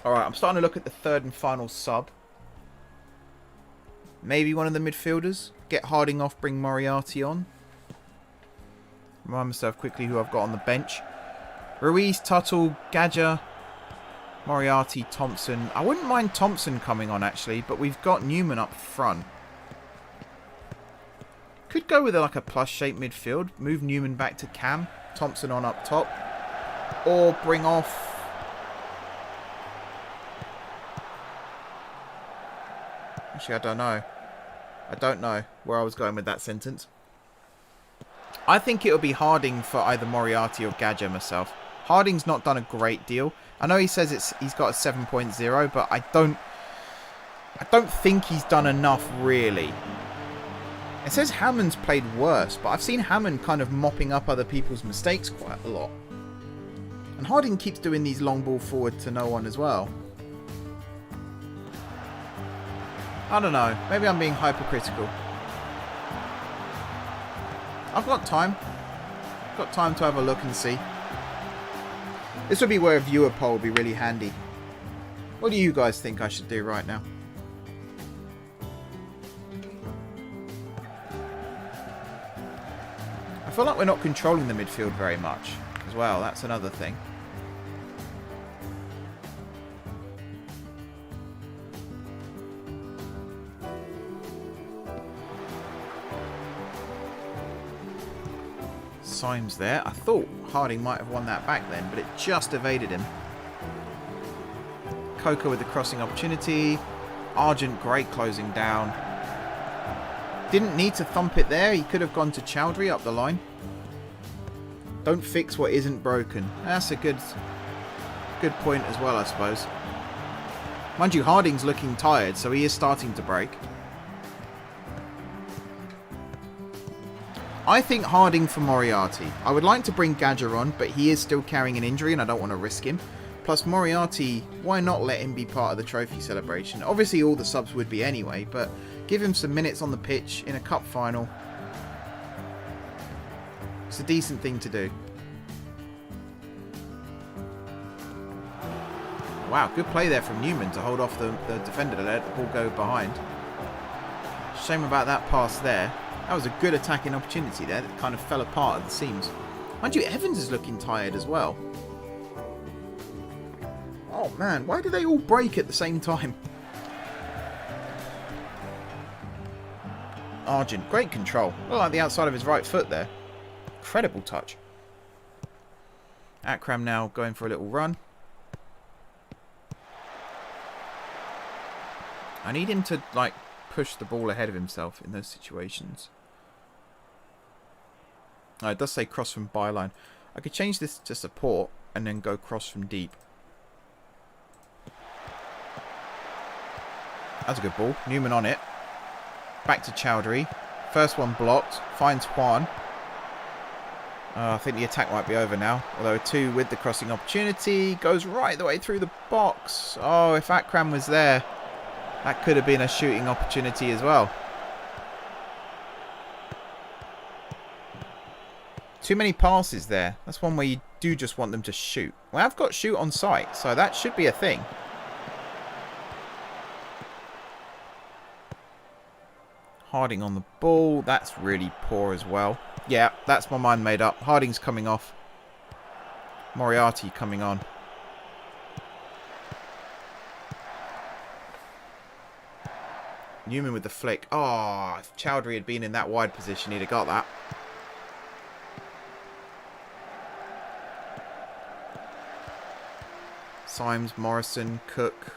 Alright, I'm starting to look at the third and final sub. Maybe one of the midfielders. Get Harding off, bring Moriarty on. Remind myself quickly who I've got on the bench. Ruiz, Tuttle, Gadger, Moriarty, Thompson. I wouldn't mind Thompson coming on actually, but we've got Newman up front. Could go with like a plus-shaped midfield. Move Newman back to Cam. Thompson on up top. Or bring off Actually, I don't know. I don't know where I was going with that sentence. I think it'll be Harding for either Moriarty or Gadger myself. Harding's not done a great deal. I know he says he's got a 7.0, but I don't think he's done enough, really. It says Hammond's played worse, but I've seen Hammond kind of mopping up other people's mistakes quite a lot. And Harding keeps doing these long ball forward to no one as well. I don't know. Maybe I'm being hypercritical. I've got time. I've got time to have a look and see. This would be where a viewer poll would be really handy. What do you guys think I should do right now? I feel like we're not controlling the midfield very much as well. That's another thing. Symes there. I thought Harding might have won that back then, but it just evaded him. Coker with the crossing opportunity. Argent, great closing down. Didn't need to thump it there. He could have gone to Chowdhury up the line. Don't fix what isn't broken. That's a good point as well, I suppose. Mind you, Harding's looking tired, so he is starting to break. I think Harding for Moriarty. I would like to bring Gadger on, but he is still carrying an injury and I don't want to risk him. Plus Moriarty, why not let him be part of the trophy celebration? Obviously all the subs would be anyway, but give him some minutes on the pitch in a cup final. It's a decent thing to do. Wow, good play there from Newman to hold off the defender to let the ball go behind. Shame about that pass there. That was a good attacking opportunity there that kind of fell apart at the seams. Mind you, Evans is looking tired as well. Oh man, why do they all break at the same time? Argent, great control. Looked like the outside of his right foot there. Incredible touch. Akram now going for a little run. I need him to, like, push the ball ahead of himself in those situations. Oh, it does say cross from byline. I could change this to support and then go cross from deep. That's a good ball. Newman on it. Back to Chowdhury. First one blocked. Finds Juan. I think the attack might be over now. Although 2 with the crossing opportunity. Goes right the way through the box. Oh, if Akram was there, that could have been a shooting opportunity as well. Too many passes there. That's one where you do just want them to shoot. Well, I've got shoot on site, so that should be a thing. Harding on the ball. That's really poor as well. Yeah, that's my mind made up. Harding's coming off. Moriarty coming on. Newman with the flick. Oh, if Chowdhury had been in that wide position, he'd have got that. Symes, Morrison, Cook.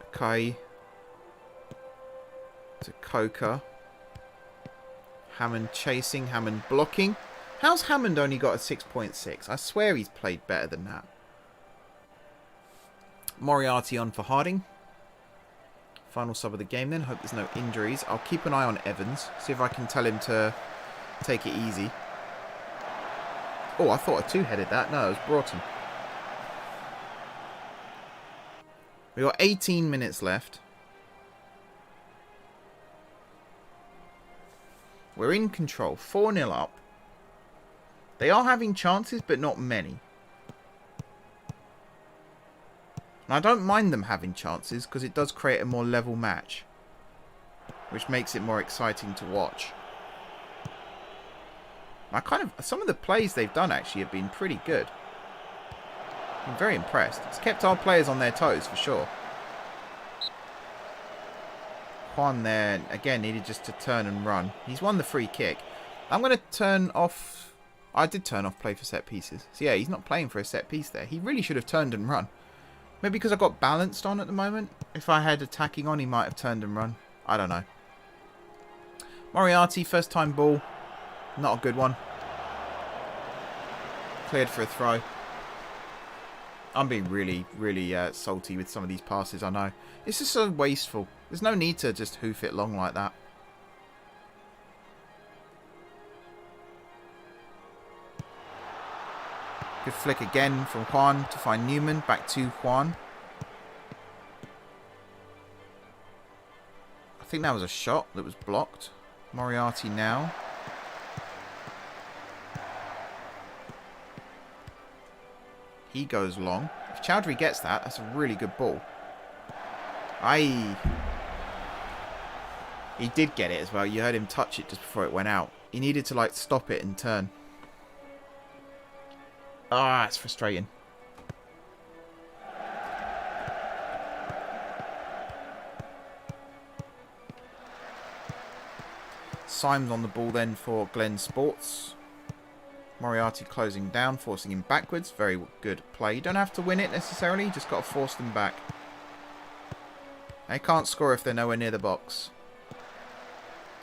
Okay. To Coker. Hammond chasing, Hammond blocking. How's Hammond only got a 6.6? I swear he's played better than that. Moriarty on for Harding. Final sub of the game then. Hope there's no injuries. I'll keep an eye on Evans. See if I can tell him to take it easy. Oh, I thought I two-headed that. No, it was Broughton. We've got 18 minutes left. We're in control. 4-0 up. They are having chances, but not many. And I don't mind them having chances because it does create a more level match, which makes it more exciting to watch. Some of the plays they've done actually have been pretty good. I'm very impressed. It's kept our players on their toes for sure. Juan there, again, needed just to turn and run. He's won the free kick. I'm going to turn off... I did turn off play for set pieces. So yeah, he's not playing for a set piece there. He really should have turned and run. Maybe because I got balanced on at the moment. If I had attacking on, he might have turned and run. I don't know. Moriarty, first time ball. Not a good one. Cleared for a throw. I'm being really, really salty with some of these passes, I know. It's just so wasteful. There's no need to just hoof it long like that. Good flick again from Juan to find Newman. Back to Juan. I think that was a shot that was blocked. Moriarty now. He goes long. If Chowdhury gets that, that's a really good ball. Aye. He did get it as well. You heard him touch it just before it went out. He needed to like stop it and turn. Ah, it's frustrating. Symes on the ball then for Glenn Sports. Moriarty closing down, forcing him backwards. Very good play. You don't have to win it necessarily. You just got to force them back. They can't score if they're nowhere near the box.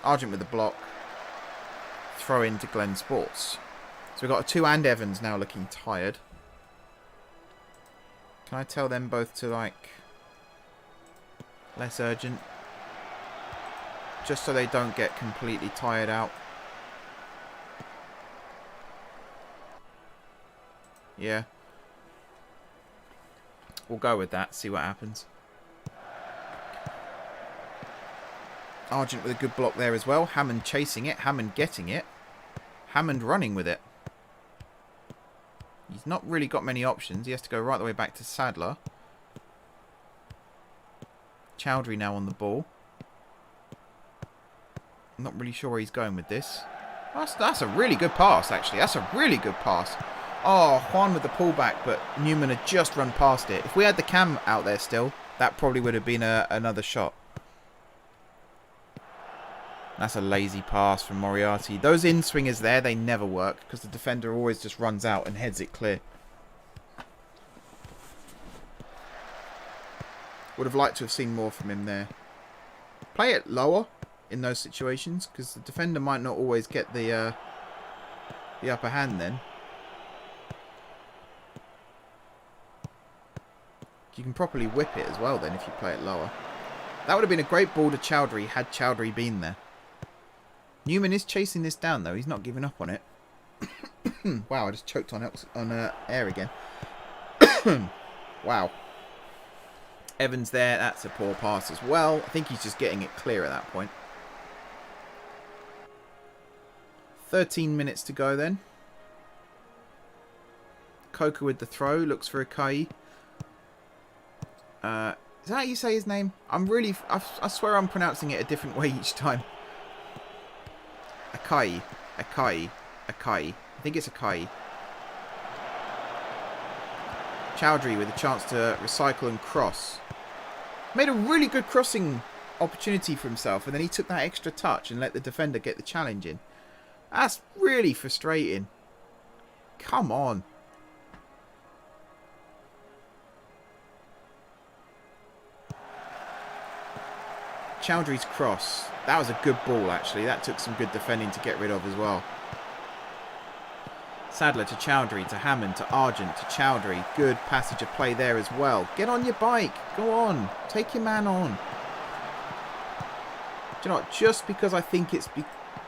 Argent with the block. Throw in to Glenn Sports. So we've got a 2 and Evans now looking tired. Can I tell them both to, like, less urgent? Just so they don't get completely tired out. Yeah. We'll go with that, see what happens. Argent with a good block there as well. Hammond chasing it. Hammond getting it. Hammond running with it. He's not really got many options. He has to go right the way back to Sadler. Chowdhury now on the ball. I'm not really sure where he's going with this. That's a really good pass, actually. That's a really good pass. Oh, Juan with the pullback, but Newman had just run past it. If we had the cam out there still, that probably would have been another shot. That's a lazy pass from Moriarty. Those in-swingers there, they never work because the defender always just runs out and heads it clear. Would have liked to have seen more from him there. Play it lower in those situations because the defender might not always get the upper hand then. You can properly whip it as well then if you play it lower. That would have been a great ball to Chowdhury had Chowdhury been there. Newman is chasing this down though. He's not giving up on it. Wow, I just choked on air again. Wow. Evans there. That's a poor pass as well. I think he's just getting it clear at that point. 13 minutes to go then. Coker with the throw. Looks for Akai. Is that how you say his name? I swear I'm pronouncing it a different way each time. Akai. I think it's Akai. Chowdhury with a chance to recycle and cross. Made a really good crossing opportunity for himself, and then he took that extra touch and let the defender get the challenge in. That's really frustrating. Come on. Chowdhury's cross. That was a good ball, actually. That took some good defending to get rid of as well. Sadler to Chowdhury, to Hammond, to Argent, to Chowdhury. Good passage of play there as well. Get on your bike. Go on. Take your man on. Do you know what? Just because I think it's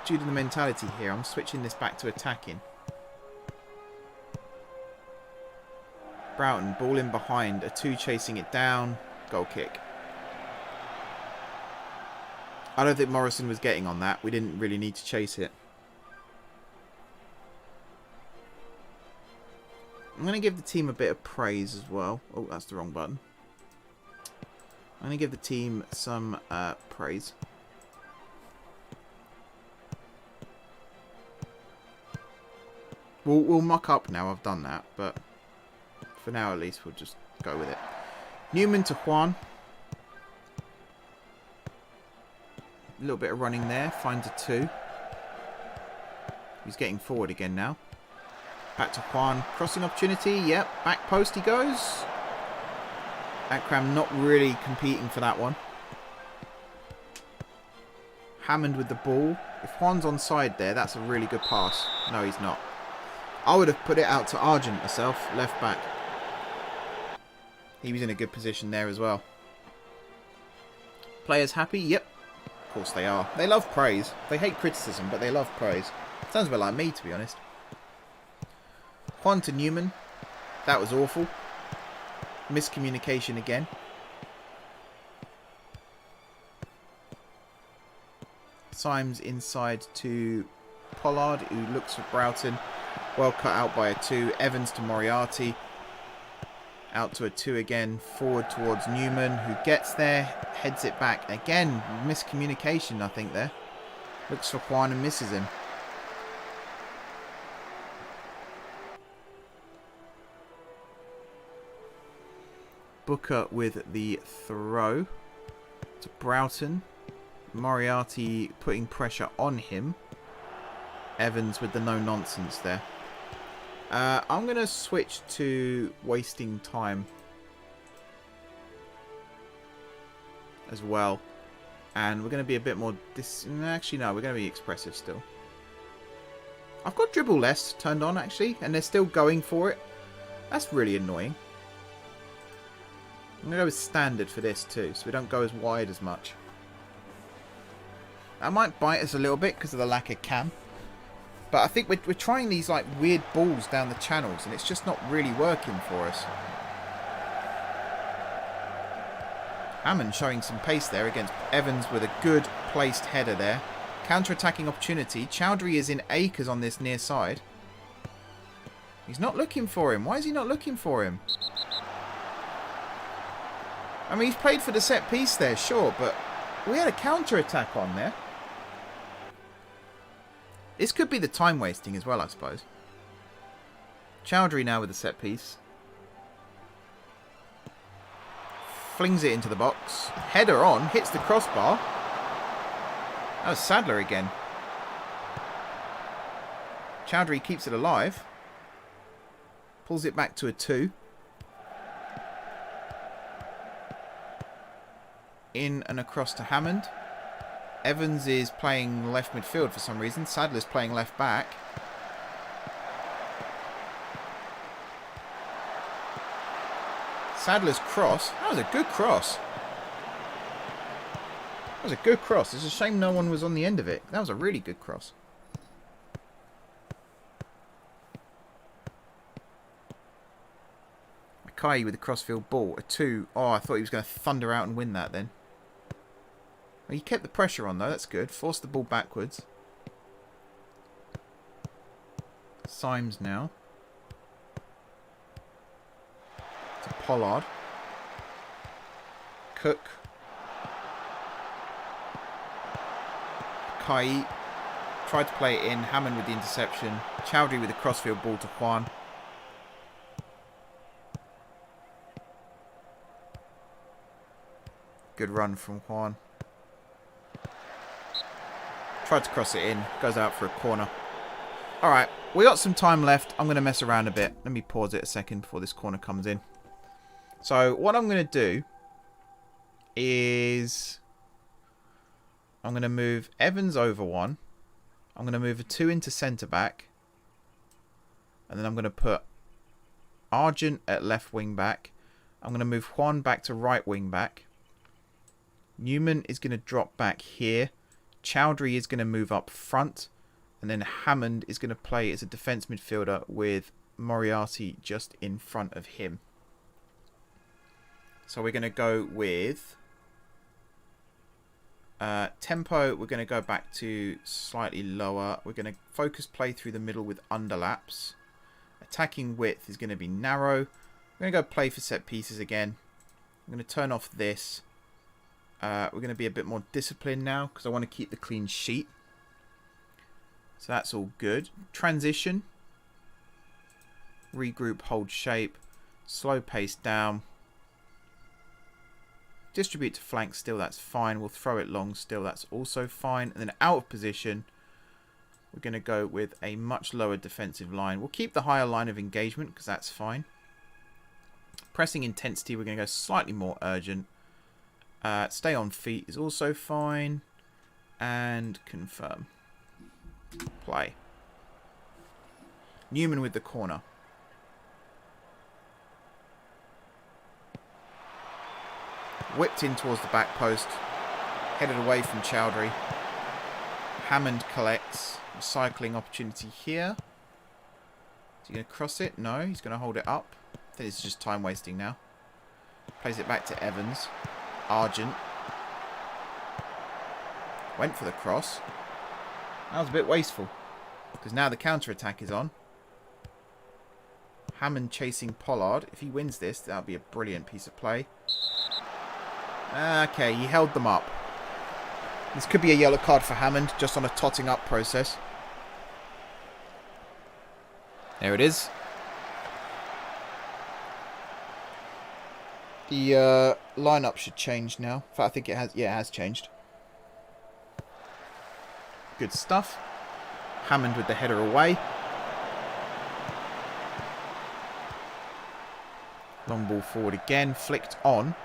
due to the mentality here, I'm switching this back to attacking. Broughton, ball in behind. A 2 chasing it down. Goal kick. I don't think Morrison was getting on that. We didn't really need to chase it. I'm going to give the team a bit of praise as well. Oh, that's the wrong button. I'm going to give the team some praise. We'll muck up now. I've done that. But for now, at least, we'll just go with it. Newman to Juan. A little bit of running there. Finds a 2. He's getting forward again now. Back to Juan. Crossing opportunity. Yep. Back post he goes. Akram not really competing for that one. Hammond with the ball. If Juan's onside there, that's a really good pass. No, he's not. I would have put it out to Argent myself, left back. He was in a good position there as well. Players happy? Yep. Of course they are. They love praise. They hate criticism, but they love praise. Sounds a bit like me, to be honest. Juan to Newman. That was awful. Miscommunication again. Symes inside to Pollard, who looks for Broughton. Well cut out by a 2. Evans to Moriarty. Out to a 2 again. Forward towards Newman, who gets there. Heads it back. Again, miscommunication, I think, there. Looks for Juan and misses him. Booker with the throw to Broughton. Moriarty putting pressure on him. Evans with the no-nonsense there. I'm going to switch to wasting time as well. And we're going to be a bit more... Actually, no, we're going to be expressive still. I've got dribble less turned on, actually, and they're still going for it. That's really annoying. I'm going to go with standard for this too, so we don't go as wide as much. That might bite us a little bit because of the lack of cam. But I think we're trying these like weird balls down the channels and it's just not really working for us. Hammond showing some pace there against Evans with a good placed header there. Counter-attacking opportunity. Chowdhury is in acres on this near side. He's not looking for him. Why is he not looking for him? I mean, he's played for the set piece there, sure, but we had a counter-attack on there. This could be the time wasting as well, I suppose. Chowdhury now with the set piece. Flings it into the box. Header on. Hits the crossbar. That was Sadler again. Chowdhury keeps it alive. Pulls it back to a 2. In and across to Hammond. Evans is playing left midfield for some reason. Sadler's playing left back. Sadler's cross. That was a good cross. That was a good cross. It's a shame no one was on the end of it. That was a really good cross. Mackay with the crossfield ball. A 2. Oh, I thought he was going to thunder out and win that then. Well, he kept the pressure on though. That's good. Forced the ball backwards. Symes now. To Pollard. Cook. Kai tried to play it in. Hammond with the interception. Chowdhury with the crossfield ball to Juan. Good run from Juan. Tried to cross it in. Goes out for a corner. Alright, we got some time left. I'm going to mess around a bit. Let me pause it a second before this corner comes in. So, what I'm going to do is... I'm going to move Evans over 1. I'm going to move a 2 into centre-back. And then I'm going to put Argent at left wing-back. I'm going to move Juan back to right wing-back. Newman is going to drop back here. Chowdhury is going to move up front. And then Hammond is going to play as a defence midfielder with Moriarty just in front of him. So we're going to go with... tempo, we're going to go back to slightly lower. We're going to focus play through the middle with underlaps. Attacking width is going to be narrow. We're going to go play for set pieces again. I'm going to turn off this. We're going to be a bit more disciplined now because I want to keep the clean sheet. So that's all good. Transition. Regroup, hold shape. Slow pace down. Distribute to flank still, that's fine. We'll throw it long still, that's also fine. And then out of position, we're going to go with a much lower defensive line. We'll keep the higher line of engagement because that's fine. Pressing intensity, we're going to go slightly more urgent. Stay on feet is also fine. And confirm. Play. Newman with the corner. Whipped in towards the back post. Headed away from Chowdhury. Hammond collects. Recycling opportunity here. Is he going to cross it? No, he's going to hold it up. I think it's just time wasting now. Plays it back to Evans. Argent. Went for the cross. That was a bit wasteful. Because now the counter-attack is on. Hammond chasing Pollard. If he wins this, that would be a brilliant piece of play. Okay, he held them up. This could be a yellow card for Hammond, just on a totting up process. There it is. The lineup should change now. In fact, I think it has. Yeah, it has changed. Good stuff. Hammond with the header away. Long ball forward again. Flicked on.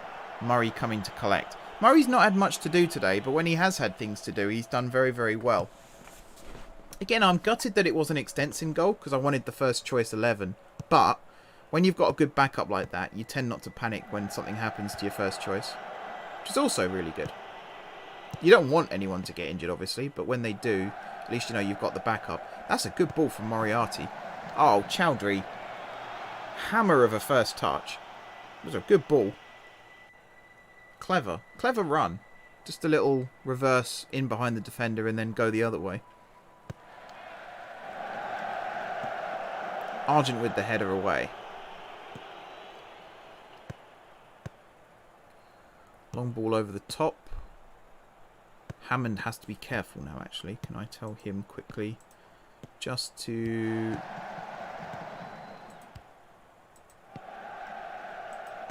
Murray coming to collect. Murray's not had much to do today, but when he has had things to do, he's done very, very well. Again, I'm gutted that it was an Extension goal, because I wanted the first choice 11. But when you've got a good backup like that, you tend not to panic when something happens to your first choice. Which is also really good. You don't want anyone to get injured, obviously, but when they do, at least you know you've got the backup. That's a good ball from Moriarty. Oh, Chowdhury. Hammer of a first touch. It was a good ball. Clever. Clever run. Just a little reverse in behind the defender and then go the other way. Argent with the header away. Long ball over the top. Hammond has to be careful now, actually. Can I tell him quickly just to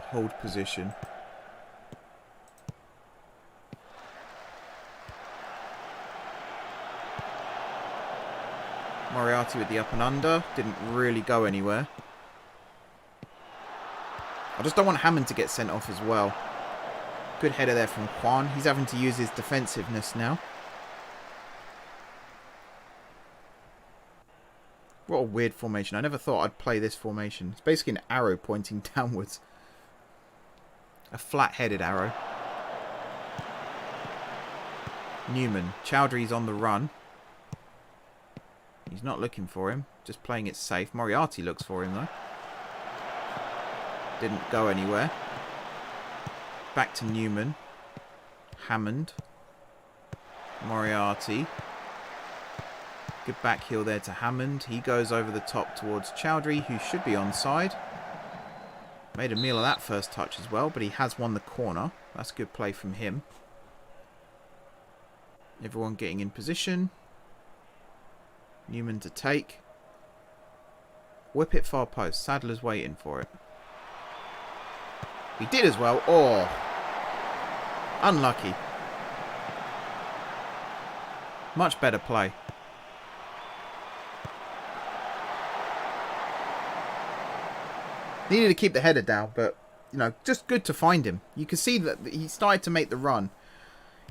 hold position? Moriarty with the up and under. Didn't really go anywhere. I just don't want Hammond to get sent off as well. Good header there from Juan. He's having to use his defensiveness now. What a weird formation. I never thought I'd play this formation. It's basically an arrow pointing downwards. A flat-headed arrow. Newman. Chowdhury's on the run. He's not looking for him. Just playing it safe. Moriarty looks for him, though. Didn't go anywhere. Back to Newman. Hammond. Moriarty. Good back heel there to Hammond. He goes over the top towards Chowdhury, who should be onside. Made a meal of that first touch as well, but he has won the corner. That's good play from him. Everyone getting in position. Newman to take. Whip it far post. Sadler's waiting for it. He did as well. Oh. Unlucky. Much better play. Needed to keep the header down, but, you know, just good to find him. You can see that he started to make the run.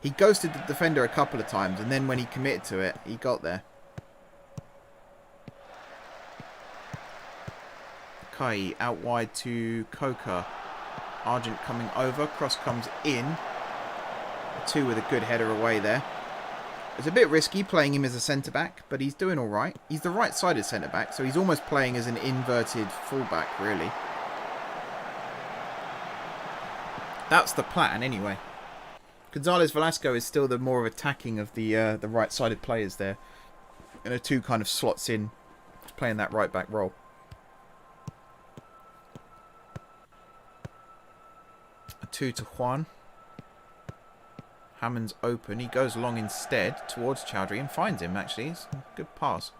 He ghosted the defender a couple of times, and then when he committed to it, he got there. Kai out wide to Coca. Argent coming over. Cross comes in. Two with a good header away there. It's a bit risky playing him as a centre-back, but he's doing alright. He's the right-sided centre-back, so he's almost playing as an inverted full-back, really. That's the plan, anyway. Gonzalez Velasco is still the more attacking of the right-sided players there. And a two kind of slots in, playing that right-back role. A two to Juan. Hammond's open. He goes long instead towards Chowdhury and finds him, actually. It's a good pass.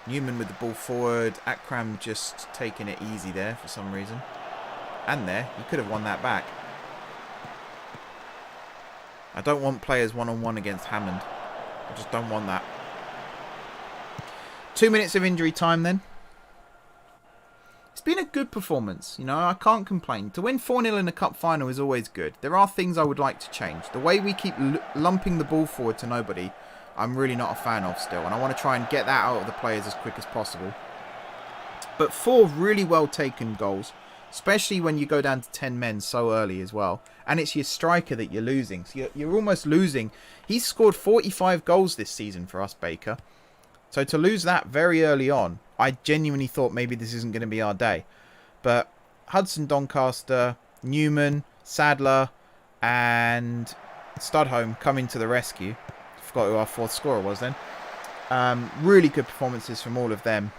Newman with the ball forward. Akram just taking it easy there for some reason. And there. He could have won that back. I don't want players one-on-one against Hammond. I just don't want that. 2 minutes of injury time then. It's been a good performance. You know, I can't complain. To win 4-0 in a cup final is always good. There are things I would like to change. The way we keep lumping the ball forward to nobody, I'm really not a fan of still. And I want to try and get that out of the players as quick as possible. But 4 really well taken goals, especially when you go down to 10 men so early as well. And it's your striker that you're losing. So you're almost losing. He's scored 45 goals this season for us, Baker. So to lose that very early on, I genuinely thought maybe this isn't going to be our day. But Hudson Doncaster, Newman, Sadler, and Studholme coming to the rescue. Forgot who our 4th scorer was then. Really good performances from all of them.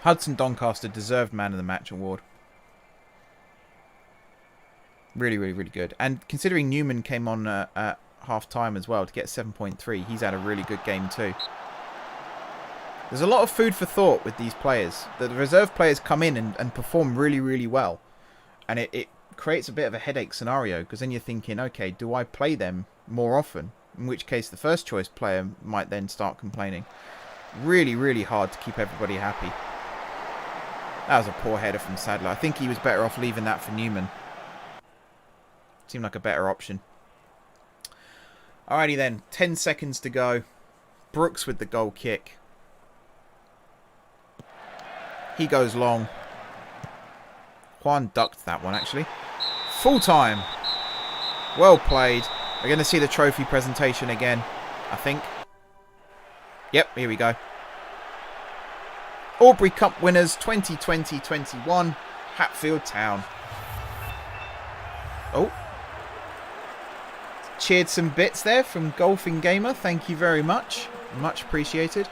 Hudson Doncaster deserved Man of the Match award. Really, really, really good. And considering Newman came on at half-time as well to get 7.3, he's had a really good game too. There's a lot of food for thought with these players. The reserve players come in and perform really, really well. And it creates a bit of a headache scenario, because then you're thinking, okay, do I play them more often? In which case the first choice player might then start complaining. Really, really hard to keep everybody happy. That was a poor header from Sadler. I think he was better off leaving that for Newman. Seemed like a better option. Alrighty then, 10 seconds to go. Brooks with the goal kick. He goes long. Juan ducked that one, actually. Full time. Well played. We're going to see the trophy presentation again, I think. Yep, here we go. Aubrey Cup winners 2020-21. Hatfield Town. Oh. Cheered some bits there from Golfing Gamer. Thank you very much. Much appreciated.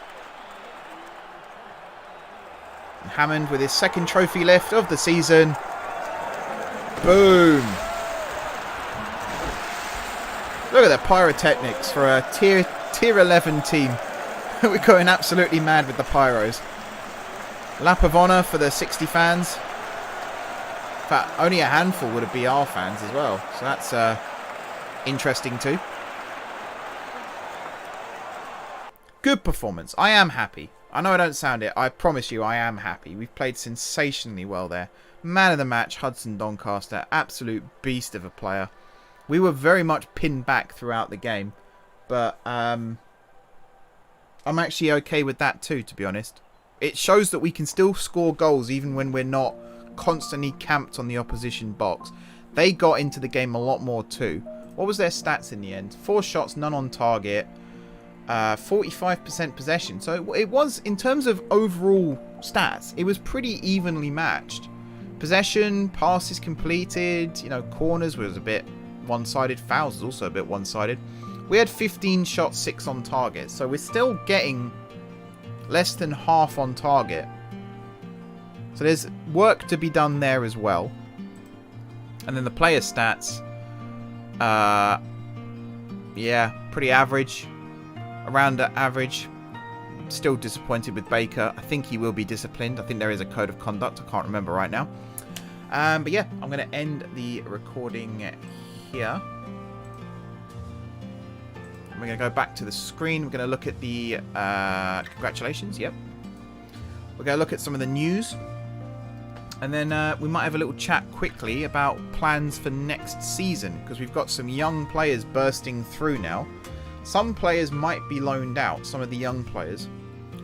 Hammond with his 2nd trophy lift of the season. Boom. Look at the pyrotechnics for a tier 11 team. We're going absolutely mad with the pyros. Lap of honour for the 60 fans. In fact, only a handful would be our fans as well. So that's interesting too. Good performance. I am happy. I know I don't sound it. I promise you I am happy. We've played sensationally well there. Man of the match, Hudson Doncaster. Absolute beast of a player. We were very much pinned back throughout the game. But I'm actually okay with that too, to be honest. It shows that we can still score goals even when we're not constantly camped on the opposition box. They got into the game a lot more too. What was their stats in the end? 4 shots, none on target. 45% possession. So it was, in terms of overall stats, it was pretty evenly matched. Possession, passes completed, you know, corners was a bit one-sided. Fouls was also a bit one-sided. We had 15 shots, 6 on target. So we're still getting less than half on target. So there's work to be done there as well. And then the player stats. Yeah, pretty average. Around average. Still disappointed with Baker. I think he will be disciplined. I think there is a code of conduct. I can't remember right now. But yeah, I'm going to end the recording here. We're going to go back to the screen. We're going to look at the congratulations. Yep. We're going to look at some of the news. And then we might have a little chat quickly about plans for next season. Because we've got some young players bursting through now. Some players might be loaned out. Some of the young players.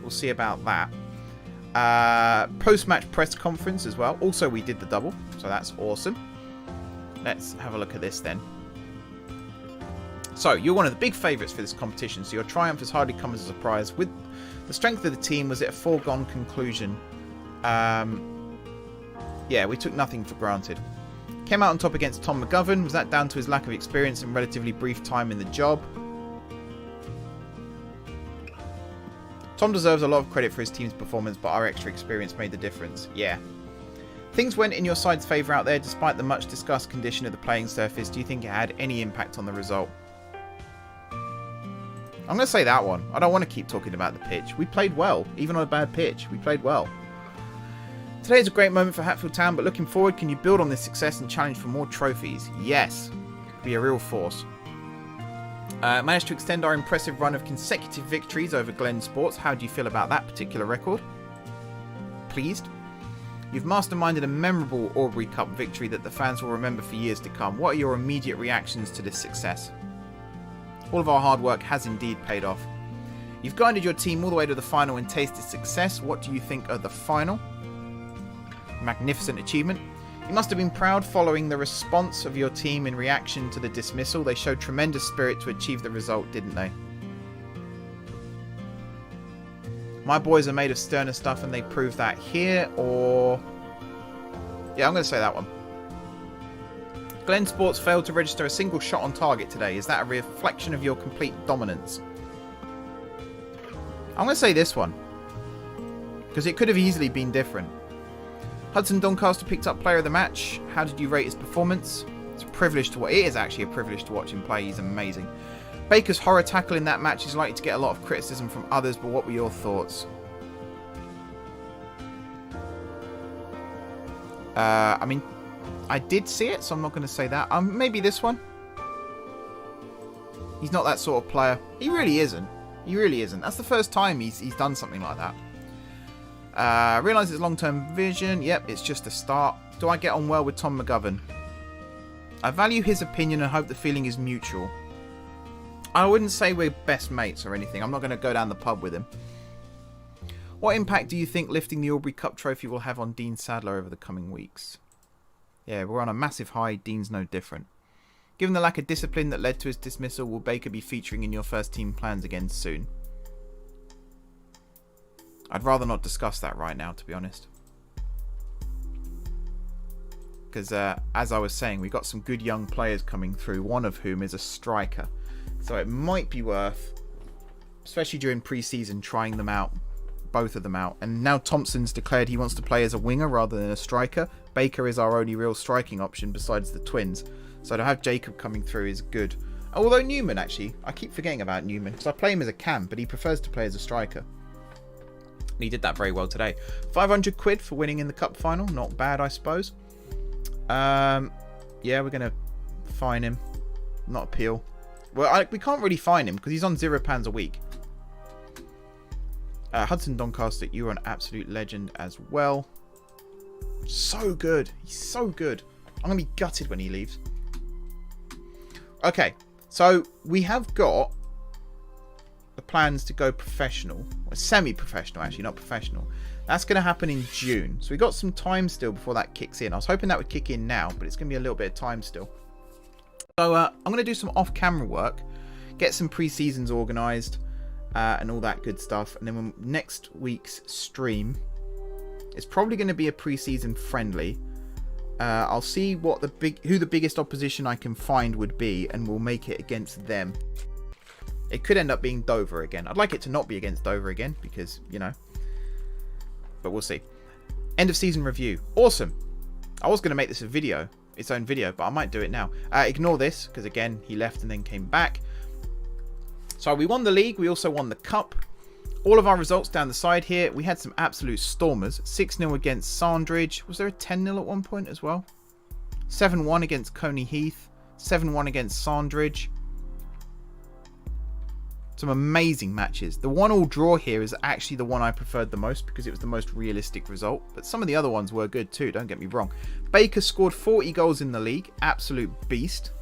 We'll see about that. Post-match press conference as well. Also, we did the double. So that's awesome. Let's have a look at this then. So, you're one of the big favourites for this competition. So your triumph has hardly come as a surprise. With the strength of the team, was it a foregone conclusion? Yeah, we took nothing for granted. Came out on top against Tom McGovern. Was that down to his lack of experience and relatively brief time in the job? Tom deserves a lot of credit for his team's performance, but our extra experience made the difference. Yeah. Things went in your side's favour out there, despite the much discussed condition of the playing surface. Do you think it had any impact on the result? I'm going to say that one. I don't want to keep talking about the pitch. We played well, even on a bad pitch. We played well. Today is a great moment for Hatfield Town, but looking forward, can you build on this success and challenge for more trophies? Yes. Be a real force. Managed to extend our impressive run of consecutive victories over Glen Sports. How do you feel about that particular record? Pleased. You've masterminded a memorable Aubrey Cup victory that the fans will remember for years to come. What are your immediate reactions to this success? All of our hard work has indeed paid off. You've guided your team all the way to the final and tasted success. What do you think of the final? Magnificent achievement. You must have been proud following the response of your team in reaction to the dismissal. They showed tremendous spirit to achieve the result, didn't they? My boys are made of sterner stuff and they prove that here, or... Yeah, I'm going to say that one. Glen Sports failed to register a single shot on target today. Is that a reflection of your complete dominance? I'm going to say this one, because it could have easily been different. Hudson Doncaster picked up player of the match. How did you rate his performance? It's a privilege to watch. It is actually a privilege to watch him play. He's amazing. Baker's horror tackle in that match is likely to get a lot of criticism from others, but what were your thoughts? I mean, I did see it, so I'm not going to say that. Maybe this one. He's not that sort of player. He really isn't. He really isn't. That's the first time he's done something like that. Realise it's long-term vision. Yep, it's just a start. Do I get on well with Tom McGovern? I value his opinion and hope the feeling is mutual. I wouldn't say we're best mates or anything. I'm not going to go down the pub with him. What impact do you think lifting the Aubrey Cup trophy will have on Dean Sadler over the coming weeks? Yeah, we're on a massive high. Dean's no different. Given the lack of discipline that led to his dismissal, will Baker be featuring in your first team plans again soon? I'd rather not discuss that right now, to be honest. Because, as I was saying, we've got some good young players coming through, one of whom is a striker. So it might be worth, especially during pre-season, trying them out, both of them out. And now Thompson's declared he wants to play as a winger rather than a striker. Baker is our only real striking option besides the twins. So to have Jacob coming through is good. Although Newman, actually, I keep forgetting about Newman, because I play him as a cam, but he prefers to play as a striker. And he did that very well today. 500 quid for winning in the cup final. Not bad, I suppose. Yeah, we're going to fine him. Not appeal. Well, we can't really fine him because he's on £0 a week. Hudson Doncaster, you are an absolute legend as well. So good. He's so good. I'm going to be gutted when he leaves. Okay, so we have got the plans to go professional. Or semi-professional, actually, not professional. That's going to happen in June. So we've got some time still before that kicks in. I was hoping that would kick in now, but it's going to be a little bit of time still. So I'm going to do some off-camera work, get some pre-seasons organised, and all that good stuff. And then next week's stream is probably going to be a pre-season friendly. I'll see what who the biggest opposition I can find would be, and we'll make it against them. It could end up being Dover again. I'd like it to not be against Dover again because, you know. But we'll see. End of season review. Awesome. I was going to make this a video. Its own video, but I might do it now. Ignore this because again he left and then came back. So we won the league, we also won the cup. All of our results down the side here, we had some absolute stormers. 6-0 against Sandridge. Was there a 10-0 at one point as well? 7-1 against Coney Heath. 7-1 against Sandridge. Some amazing matches. The 1-1 draw here is actually the one I preferred the most because it was the most realistic result. But some of the other ones were good too, don't get me wrong. Baker scored 40 goals in the league. Absolute beast.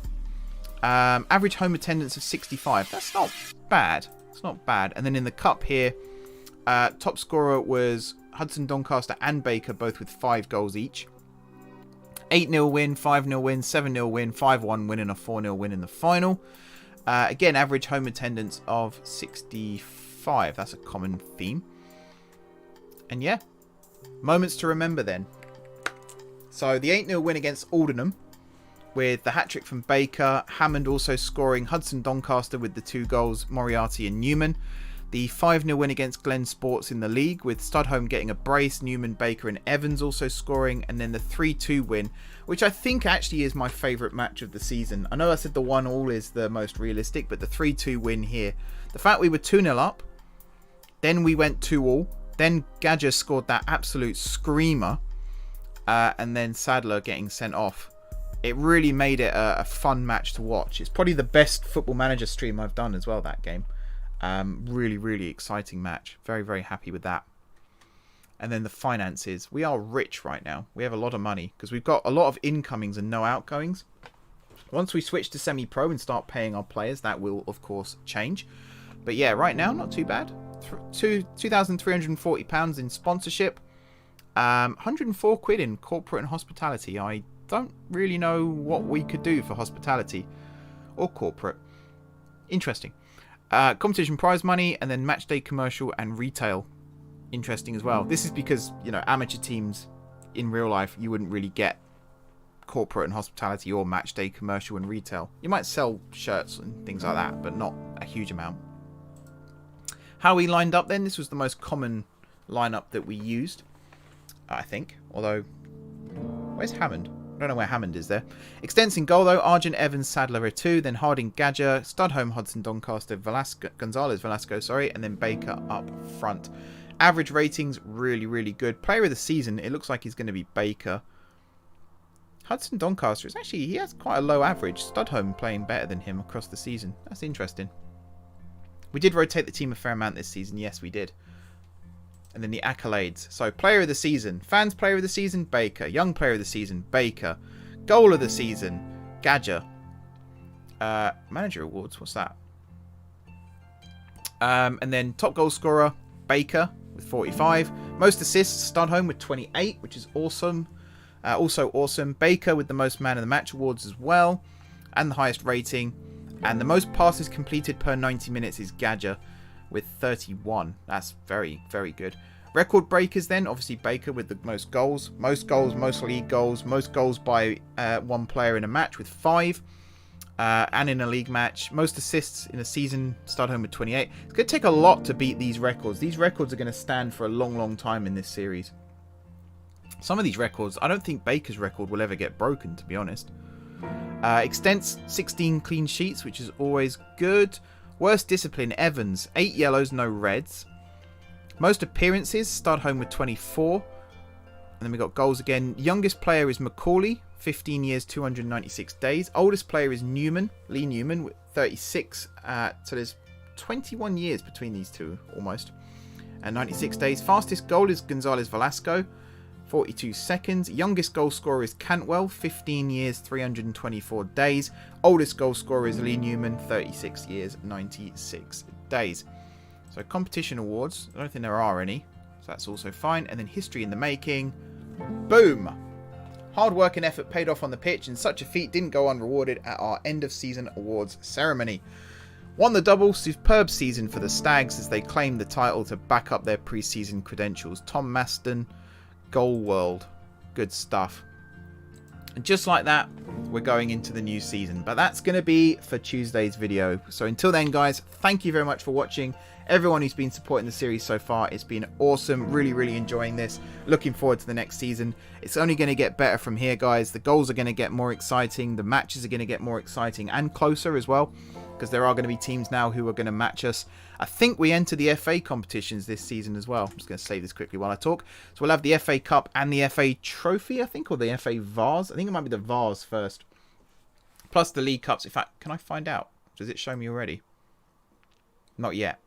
Average home attendance of 65. That's not bad. It's not bad. And then in the cup here, top scorer was Hudson Doncaster and Baker, both with 5 goals each. 8-0 win, 5-0 win, 7-0 win, 5-1 win and a 4-0 win in the final. Again, average home attendance of 65. That's a common theme. And yeah, moments to remember then. So the 8-0 win against Aldenham with the hat-trick from Baker. Hammond also scoring. Hudson Doncaster with the 2 goals, Moriarty and Newman. The 5-0 win against Glen Sports in the league with Studholme getting a brace, Newman, Baker and Evans also scoring. And then the 3-2 win, which I think actually is my favourite match of the season. I know I said the 1-1 is the most realistic, but the 3-2 win here. The fact we were 2-0 up, then we went 2-2. Then Gadger scored that absolute screamer. And then Sadler getting sent off. It really made it a fun match to watch. It's probably the best Football Manager stream I've done as well, that game. Really, really exciting match. Very, very happy with that. And then the finances. We are rich right now. We have a lot of money because we've got a lot of incomings and no outgoings. Once we switch to semi-pro and start paying our players, that will, of course, change. But yeah, right now, not too bad. £2,340 in sponsorship. 104 quid in corporate and hospitality. I don't really know what we could do for hospitality or corporate. Interesting. Competition prize money and then match day commercial and retail. Interesting as well. This is because, you know, amateur teams in real life, you wouldn't really get corporate and hospitality or match day commercial and retail. You might sell shirts and things like that, but not a huge amount. How we lined up then, this was the most common lineup that we used, I think. Although, where's Hammond? I don't know where Hammond is there. Extents in goal though, Argent, Evans, Sadler, Retu, then Harding, Gadger, Studholme, Hodgson, Doncaster, Gonzalez, Velasco, and then Baker up front. Average ratings, really, really good. Player of the season, it looks like he's going to be Baker. Hudson Doncaster is actually, he has quite a low average. Studholme playing better than him across the season. That's interesting. We did rotate the team a fair amount this season. Yes, we did. And then the accolades. So, player of the season. Fans player of the season, Baker. Young player of the season, Baker. Goal of the season, Gadger. Manager awards, what's that? And then top goal scorer, Baker with 45. Most assists, Studholme with 28, which is awesome. Also awesome. Baker with the most man of the match awards as well. And the highest rating. And the most passes completed per 90 minutes is Gadger with 31. That's very, very good. Record breakers then, obviously Baker with the most goals, most league goals, most goals by one player in a match with 5. And in a league match, most assists in a season, Studholme with 28. It's going to take a lot to beat these records. These records are going to stand for a long, long time in this series. Some of these records, I don't think Baker's record will ever get broken, to be honest. Extents, 16 clean sheets, which is always good. Worst discipline, Evans, 8 yellows, no reds. Most appearances, Studholme with 24. And then we got goals again. Youngest player is Macaulay, 15 years, 296 days. Oldest player is Newman, Lee Newman, with 36. So there's 21 years between these two, almost. And 96 days. Fastest goal is Gonzalez Velasco, 42 seconds. Youngest goal scorer is Cantwell, 15 years, 324 days. Oldest goal scorer is Lee Newman, 36 years, 96 days. So competition awards, I don't think there are any. So that's also fine. And then history in the making. Boom! Hard work and effort paid off on the pitch, and such a feat didn't go unrewarded at our end of season awards ceremony. Won the double, superb season for the Stags as they claimed the title to back up their pre-season credentials. Tom Maston, Goal World. Good stuff. And just like that, we're going into the new season. But that's going to be for Tuesday's video. So until then, guys, thank you very much for watching. Everyone who's been supporting the series so far, it's been awesome. Really, really enjoying this. Looking forward to the next season. It's only going to get better from here, guys. The goals are going to get more exciting. The matches are going to get more exciting and closer as well, because there are going to be teams now who are going to match us. I think we enter the FA competitions this season as well. I'm just going to save this quickly while I talk. So we'll have the FA Cup and the FA Trophy, I think, or the FA Vars. I think it might be the Vars first. Plus the League Cups. In fact, can I find out? Does it show me already? Not yet.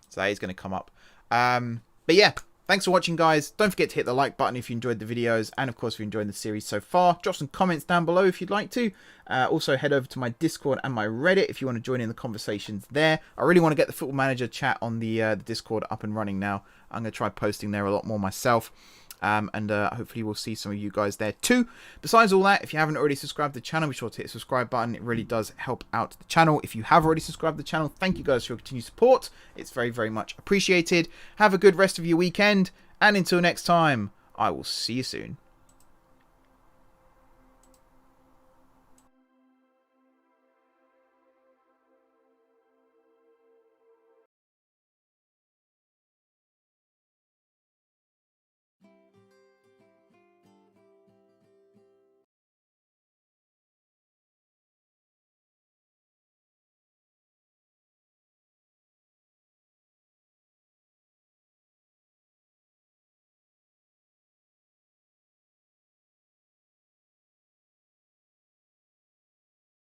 So that is going to come up. But yeah, thanks for watching, guys. Don't forget to hit the like button if you enjoyed the videos. And of course, if you enjoyed the series so far, drop some comments down below if you'd like to. Also, head over to my Discord and my Reddit if you want to join in the conversations there. I really want to get the Football Manager chat on the Discord up and running now. I'm going to try posting there a lot more myself. And hopefully we'll see some of you guys there too. Besides all that, if you haven't already subscribed to the channel, be sure to hit the subscribe button. It really does help out the channel. If you have already subscribed to the channel, thank you guys for your continued support. It's very, very much appreciated. Have a good rest of your weekend. And until next time, I will see you soon.